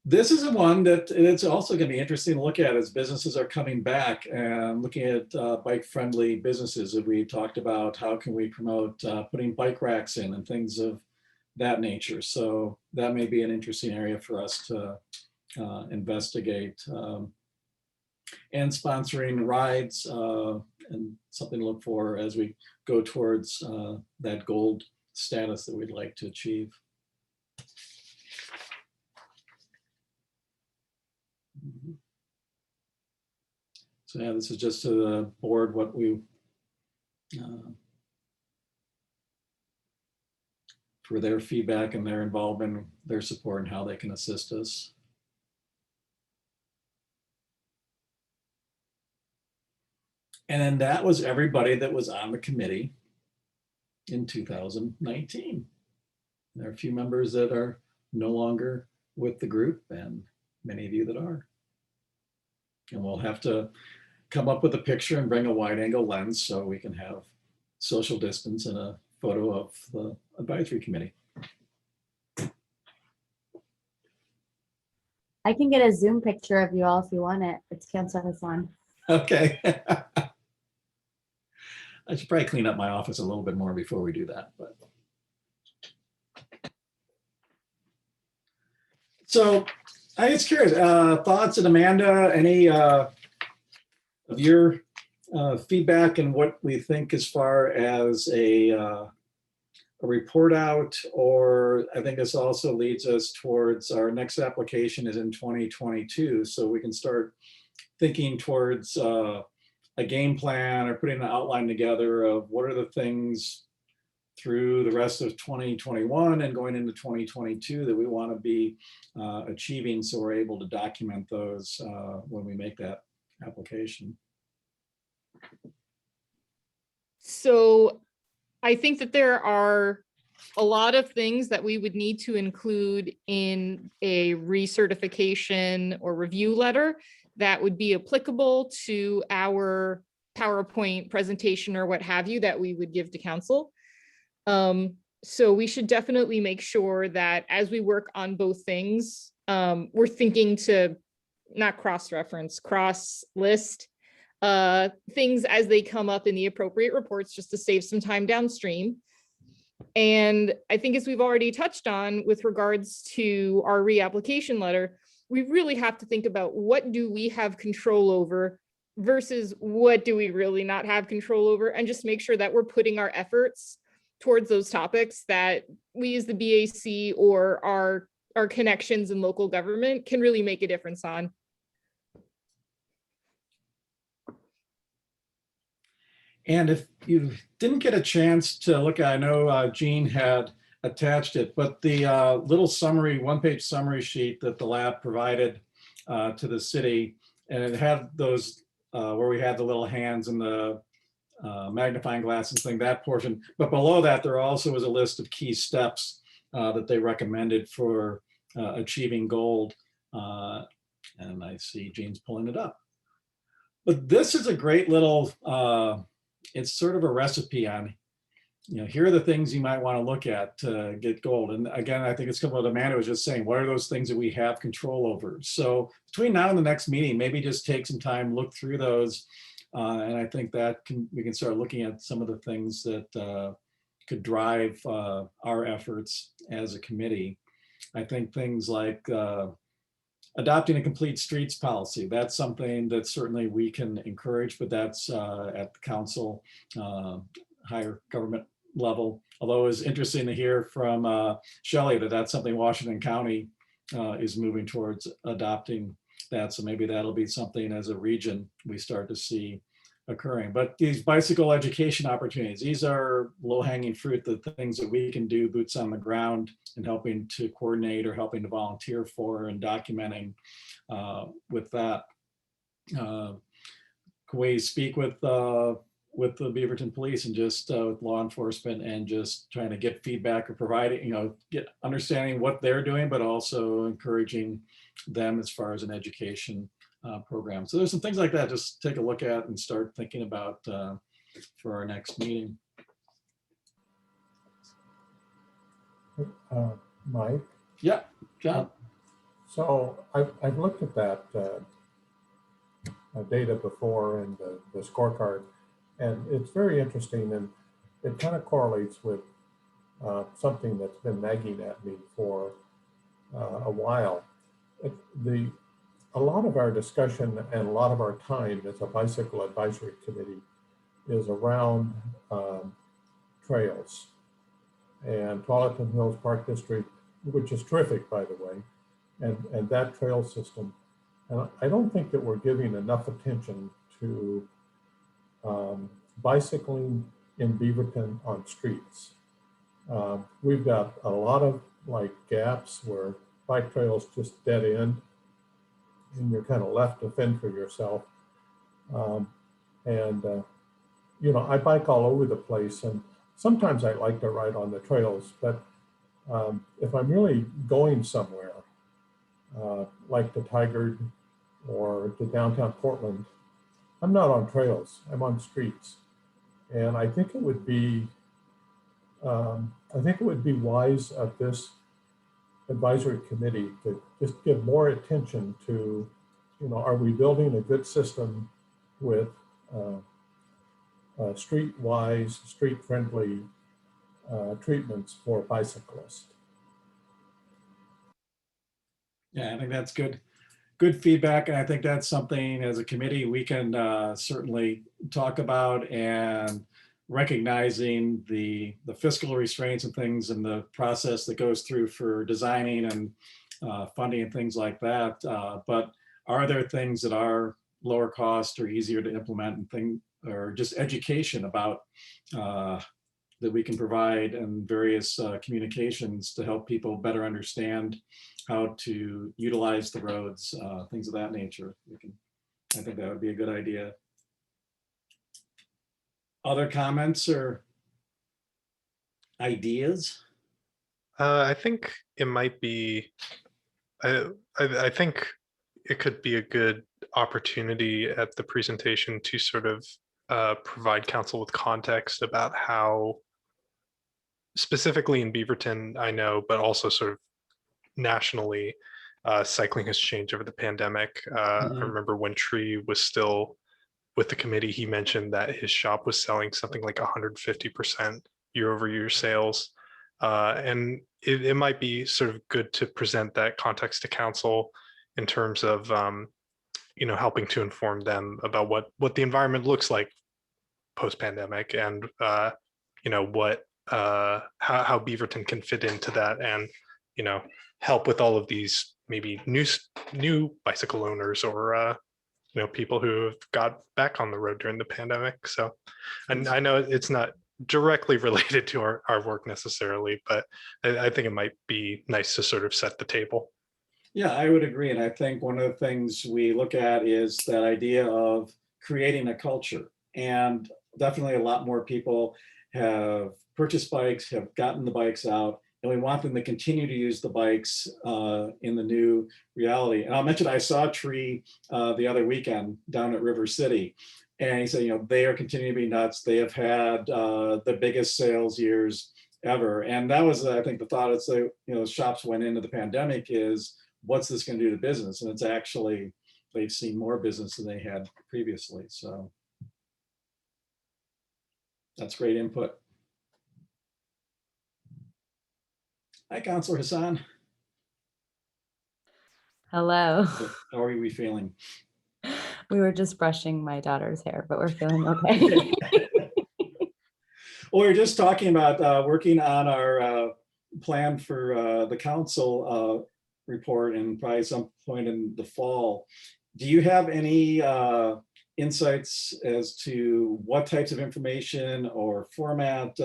This is the one that it's also going to be interesting to look at as businesses are coming back, and looking at bike-friendly businesses. That we talked about, how can we promote putting bike racks in and things of that nature. So that may be an interesting area for us to investigate. And sponsoring rides, and something to look for as we go towards that gold status that we'd like to achieve. So yeah, this is just to the board what we for their feedback and their involvement, their support, and how they can assist us. And then that was everybody that was on the committee in 2019. There are a few members that are no longer with the group, and many of you that are. And we'll have to come up with a picture and bring a wide angle lens so we can have social distance and a photo of the advisory committee. I can get a Zoom picture of you all if you want it. It's Councilor Hasan. Okay. I should probably clean up my office a little bit more before we do that, but. So I was curious, thoughts, and Amanda, any of your feedback and what we think as far as a report out, or I think this also leads us towards our next application is in 2022. So we can start thinking towards a game plan or putting an outline together of what are the things through the rest of 2021 and going into 2022 that we want to be achieving, so we're able to document those when we make that application. So I think that there are a lot of things that we would need to include in a recertification or review letter that would be applicable to our PowerPoint presentation or what have you that we would give to council. So we should definitely make sure that as we work on both things, we're thinking to not cross-reference, cross-list things as they come up in the appropriate reports, just to save some time downstream. And I think, as we've already touched on with regards to our reapplication letter, we really have to think about what do we have control over versus what do we really not have control over, and just make sure that we're putting our efforts towards those topics that we as the BAC or our connections in local government can really make a difference on. And if you didn't get a chance to look at, I know Jean had attached it, but the little summary, one-page summary sheet that the lab provided to the city, and it had those where we had the little hands and the magnifying glasses thing, that portion. But below that, there also was a list of key steps that they recommended for achieving gold. And I see Jean's pulling it up. But this is a great little, it's sort of a recipe on, here are the things you might want to look at to get gold. And again, I think it's what Amanda was just saying, what are those things that we have control over? So between now and the next meeting, maybe just take some time, look through those. And I think that we can start looking at some of the things that could drive our efforts as a committee. I think things like adopting a complete streets policy, that's something that certainly we can encourage, but that's at the council, higher government level. Although it's interesting to hear from Shelley that that's something Washington County is moving towards adopting that. So maybe that'll be something as a region we start to see occurring. But these bicycle education opportunities, these are low-hanging fruit, the things that we can do, boots on the ground, and helping to coordinate or helping to volunteer for and documenting with that. Can we speak with the Beaverton Police and just with law enforcement and just trying to get feedback or providing, get understanding what they're doing, but also encouraging them as far as an education program. So there's some things like that, just take a look at and start thinking about for our next meeting. Mike? Yeah, John. So I've looked at that data before and the scorecard, and it's very interesting, and it kind of correlates with something that's been nagging at me for a while. A lot of our discussion and a lot of our time as a bicycle advisory committee is around trails. And Tualatin Hills Park District, which is terrific, by the way, and that trail system. And I don't think that we're giving enough attention to bicycling in Beaverton on streets. We've got a lot of gaps where bike trails just dead end, and you're kind of left to fend for yourself. I bike all over the place, and sometimes I like to ride on the trails, but if I'm really going somewhere, like to Tigard or to downtown Portland, I'm not on trails, I'm on streets. And I think it would be, wise of this advisory committee to just give more attention to, are we building a good system with street-wise, street-friendly treatments for bicyclists? Yeah, I think that's good feedback. And I think that's something as a committee we can certainly talk about, and recognizing the fiscal restraints and things and the process that goes through for designing and funding and things like that. But are there things that are lower cost or easier to implement, and or just education about that we can provide, and various communications to help people better understand how to utilize the roads, things of that nature. I think that would be a good idea. Other comments or ideas? I think it might be, I think it could be a good opportunity at the presentation to sort of provide council with context about how, specifically in Beaverton, I know, but also sort of nationally, cycling has changed over the pandemic. I remember when Tree was still with the committee, he mentioned that his shop was selling something like 150% year-over-year sales. And it might be sort of good to present that context to council in terms of, helping to inform them about what the environment looks like post-pandemic, and, how Beaverton can fit into that, and, help with all of these maybe new bicycle owners, or people who have got back on the road during the pandemic. So, and I know it's not directly related to our work necessarily, but I think it might be nice to sort of set the table. Yeah, I would agree. And I think one of the things we look at is that idea of creating a culture. And definitely a lot more people have purchased bikes, have gotten the bikes out, and we want them to continue to use the bikes in the new reality. And I'll mention, I saw Tree the other weekend down at River City, and he said, they are continuing to be nuts. They have had the biggest sales years ever. And that was, I think, the thought. It's like, shops went into the pandemic is, what's this going to do to business? And it's actually, they've seen more business than they had previously. So that's great input. Hi, Councilor Hasan. Hello. How are we feeling? We were just brushing my daughter's hair, but we're feeling okay. Well, we were just talking about working on our plan for the council report, and probably some point in the fall. Do you have any insights as to what types of information or format?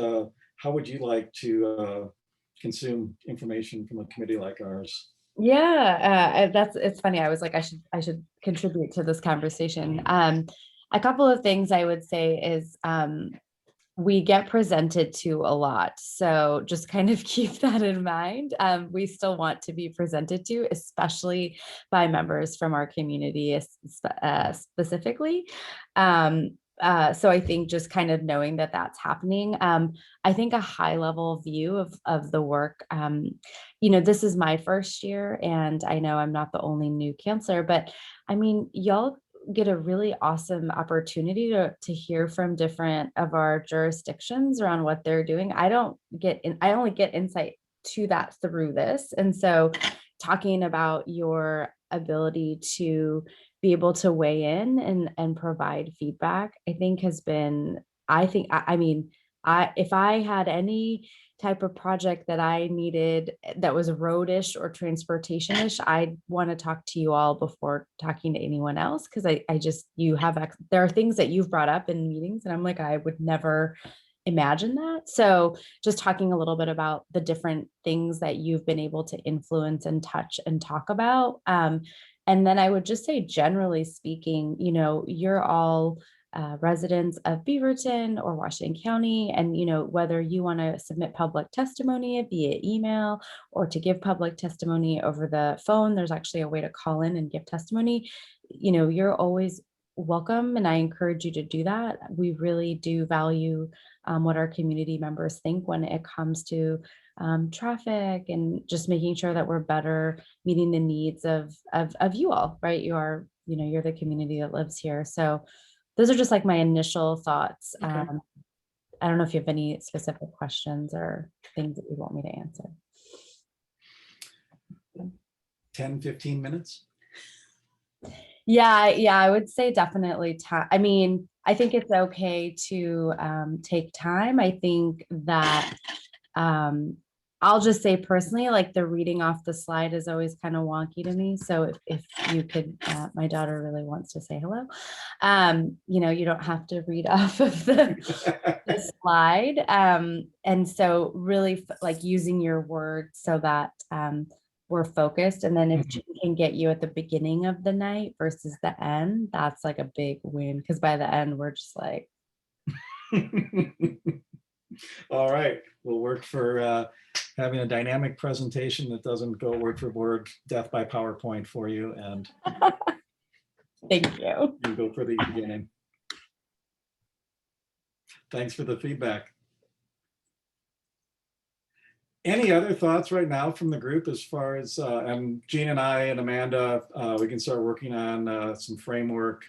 How would you like to consume information from a committee like ours? Yeah, it's funny. I was like, I should contribute to this conversation. A couple of things I would say is we get presented to a lot. So just kind of keep that in mind. We still want to be presented to, especially by members from our community specifically. So I think just kind of knowing that that's happening. I think a high level view of the work, this is my first year, and I know I'm not the only new councilor, but I mean, y'all get a really awesome opportunity to hear from different of our jurisdictions around what they're doing. I only get insight to that through this. And so talking about your ability to be able to weigh in and provide feedback, I think has been, if I had any type of project that I needed that was roadish or transportation-ish, I'd want to talk to you all before talking to anyone else. Cause there are things that you've brought up in meetings and I'm like, I would never imagine that. So just talking a little bit about the different things that you've been able to influence and touch and talk about. And then I would just say, generally speaking, you're all residents of Beaverton or Washington County, and whether you want to submit public testimony via email or to give public testimony over the phone, there's actually a way to call in and give testimony. You're always welcome, and I encourage you to do that. We really do value what our community members think when it comes to traffic and just making sure that we're better meeting the needs of you all, right? You're the community that lives here. So those are just like my initial thoughts. Okay. I don't know if you have any specific questions or things that you want me to answer. 10, 15 minutes? Yeah, I would say definitely time. I mean, I think it's okay to take time. I think that I'll just say personally, like the reading off the slide is always kind of wonky to me. So if you could, my daughter really wants to say hello. You don't have to read off of the slide. And so really like using your words so that we're focused. And then if Jim can get you at the beginning of the night versus the end, that's like a big win. Because by the end, we're just like. All right, we'll work for having a dynamic presentation that doesn't go word for word, death by PowerPoint for you. And thank you. You go for the beginning. Thanks for the feedback. Any other thoughts right now from the group as far as, and Jean and I and Amanda, we can start working on some framework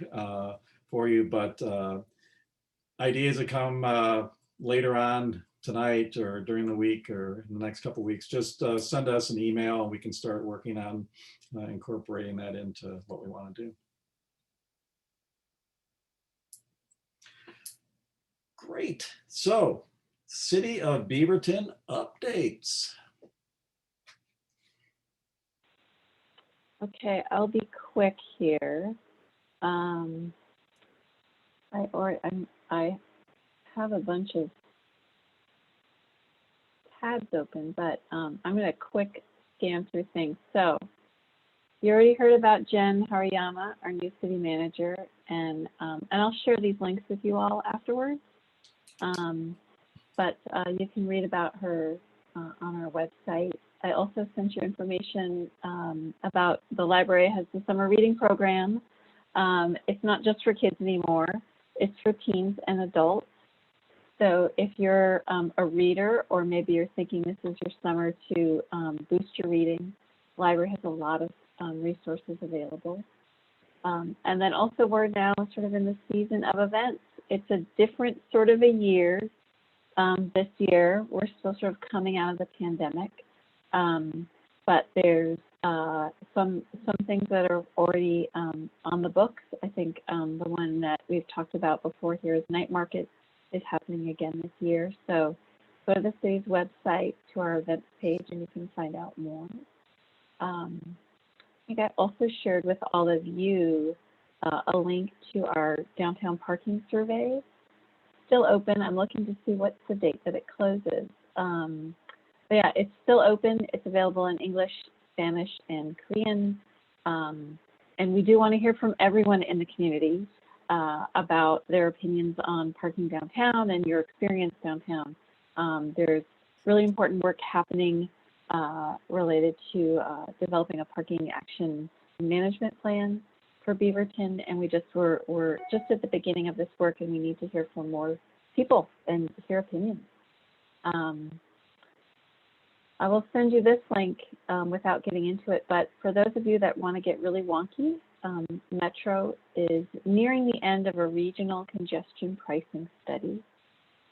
for you, but ideas that come later on tonight or during the week or in the next couple of weeks, just send us an email and we can start working on incorporating that into what we want to do. Great. So, City of Beaverton updates. Okay, I'll be quick here. I have a bunch of tabs open, but I'm going to quick scan through things. So you already heard about Jen Hariyama, our new city manager, and I'll share these links with you all afterwards. But you can read about her on our website. I also sent you information about the library has the summer reading program. It's not just for kids anymore. It's for teens and adults. So if you're a reader, or maybe you're thinking this is your summer to boost your reading, the library has a lot of resources available. And then also we're now sort of in the season of events. It's a different sort of a year. This year, we're still sort of coming out of the pandemic, but there's some things that are already on the books. I think the one that we've talked about before here is Night Market is happening again this year. So go to the city's website to our events page and you can find out more. I think I also shared with all of you a link to our downtown parking survey. Still open. I'm looking to see what's the date that it closes. But yeah, it's still open. It's available in English, Spanish, and Korean. And we do want to hear from everyone in the community about their opinions on parking downtown and your experience downtown. There's really important work happening related to developing a parking action management plan for Beaverton, and we're just at the beginning of this work, and we need to hear from more people and hear opinions. I will send you this link without getting into it, but for those of you that want to get really wonky, Metro is nearing the end of a regional congestion pricing study.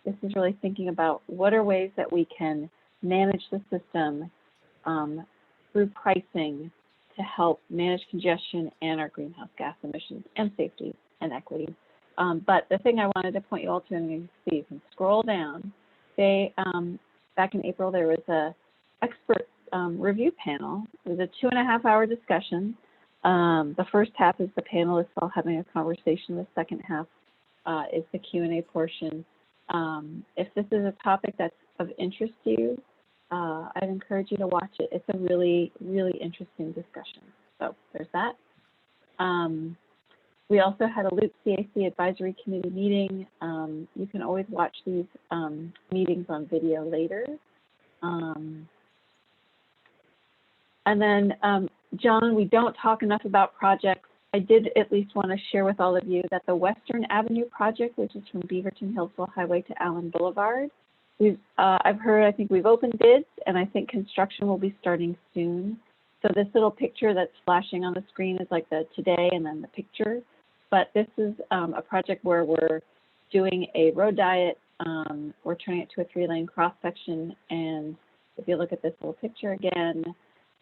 This is really thinking about what are ways that we can manage the system through pricing to help manage congestion and our greenhouse gas emissions and safety and equity. But the thing I wanted to point you all to, and you see, you can scroll down. Back in April, there was a expert review panel. It was a 2.5-hour discussion. The first half is the panelists all having a conversation. The second half is the Q&A portion. If this is a topic that's of interest to you, I'd encourage you to watch it. It's a really, really interesting discussion. So there's that. We also had a Loop CAC Advisory Committee meeting. You can always watch these meetings on video later. And then, John, we don't talk enough about projects I did at least want to share with all of you that the Western Avenue project, which is from Beaverton Hillsville Highway to Allen Boulevard, I think we've opened bids, and I think construction will be starting soon. So this little picture that's flashing on the screen is like the today and then the picture. But this is a project where we're doing a road diet. We're turning it to a 3-lane cross section. And if you look at this little picture again,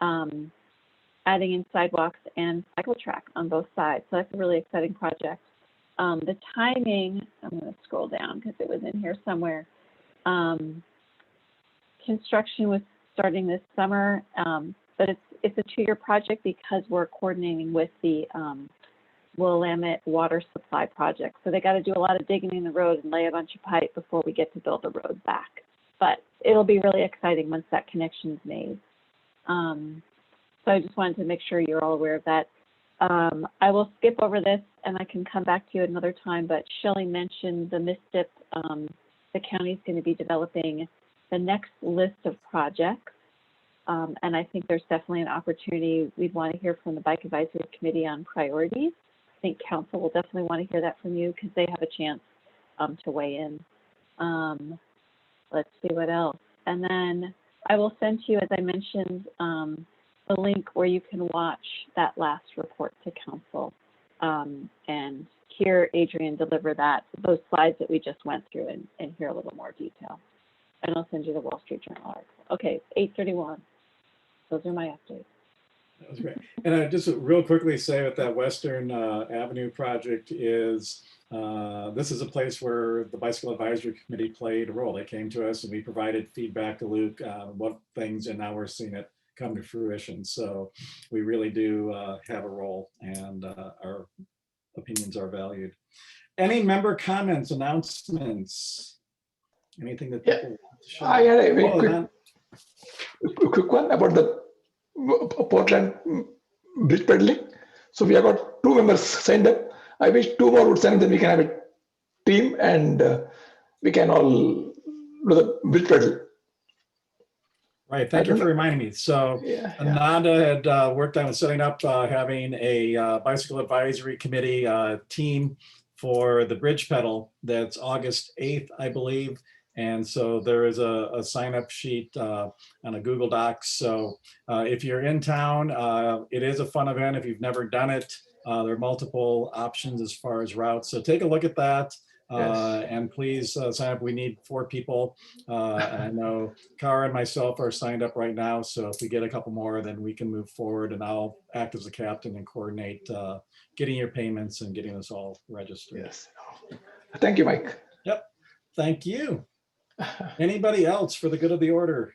adding in sidewalks and cycle track on both sides. So that's a really exciting project. The timing, I'm going to scroll down because it was in here somewhere. Construction was starting this summer, but it's a 2-year project because we're coordinating with the Willamette water supply project. So they got to do a lot of digging in the road and lay a bunch of pipe before we get to build the road back. But it'll be really exciting once that connection is made. So I just wanted to make sure you're all aware of that. I will skip over this and I can come back to you another time, but Shelley mentioned the MISTIP. The county is going to be developing the next list of projects. And I think there's definitely an opportunity. We'd want to hear from the Bike Advisory Committee on priorities. I think council will definitely want to hear that from you because they have a chance to weigh in. Let's see what else. And then I will send to you, as I mentioned, the link where you can watch that last report to council and hear Adrian deliver those slides that we just went through and hear a little more detail. And I'll send you the Wall Street Journal article. Okay, 8:31. Those are my updates. That was great. And I just real quickly say that Western Avenue project is, this is a place where the Bicycle Advisory Committee played a role. They came to us and we provided feedback to Luke on what things, and now we're seeing it come to fruition. So we really do have a role, and our opinions are valued. Any member comments, announcements? Anything that people want to share? I had a very quick one about the Portland bridge pedaling. So we have got 2 members signed up. I wish 2 more would sign up, then we can have a team and we can all do the bridge pedal. Right, thank you for reminding me. So Nadia had worked on setting up having a bicycle advisory committee team for the bridge pedal. That's August 8th, I believe. And so there is a sign-up sheet on a Google Docs. So if you're in town, it is a fun event. If you've never done it, there are multiple options as far as routes. So take a look at that. And please sign up. We need 4 people. And I know Cara and myself are signed up right now. So if we get a couple more, then we can move forward, and I'll act as a captain and coordinate getting your payments and getting us all registered. Yes. Thank you, Mike. Yep. Thank you. Anybody else for the good of the order?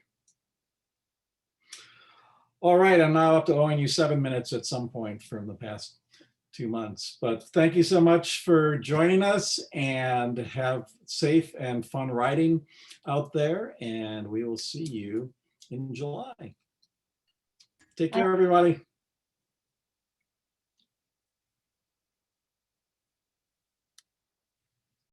All right, I'm now up to owing you 7 minutes at some point from the past 2 months, but thank you so much for joining us, and have safe and fun riding out there, and we will see you in July. Take care, everybody.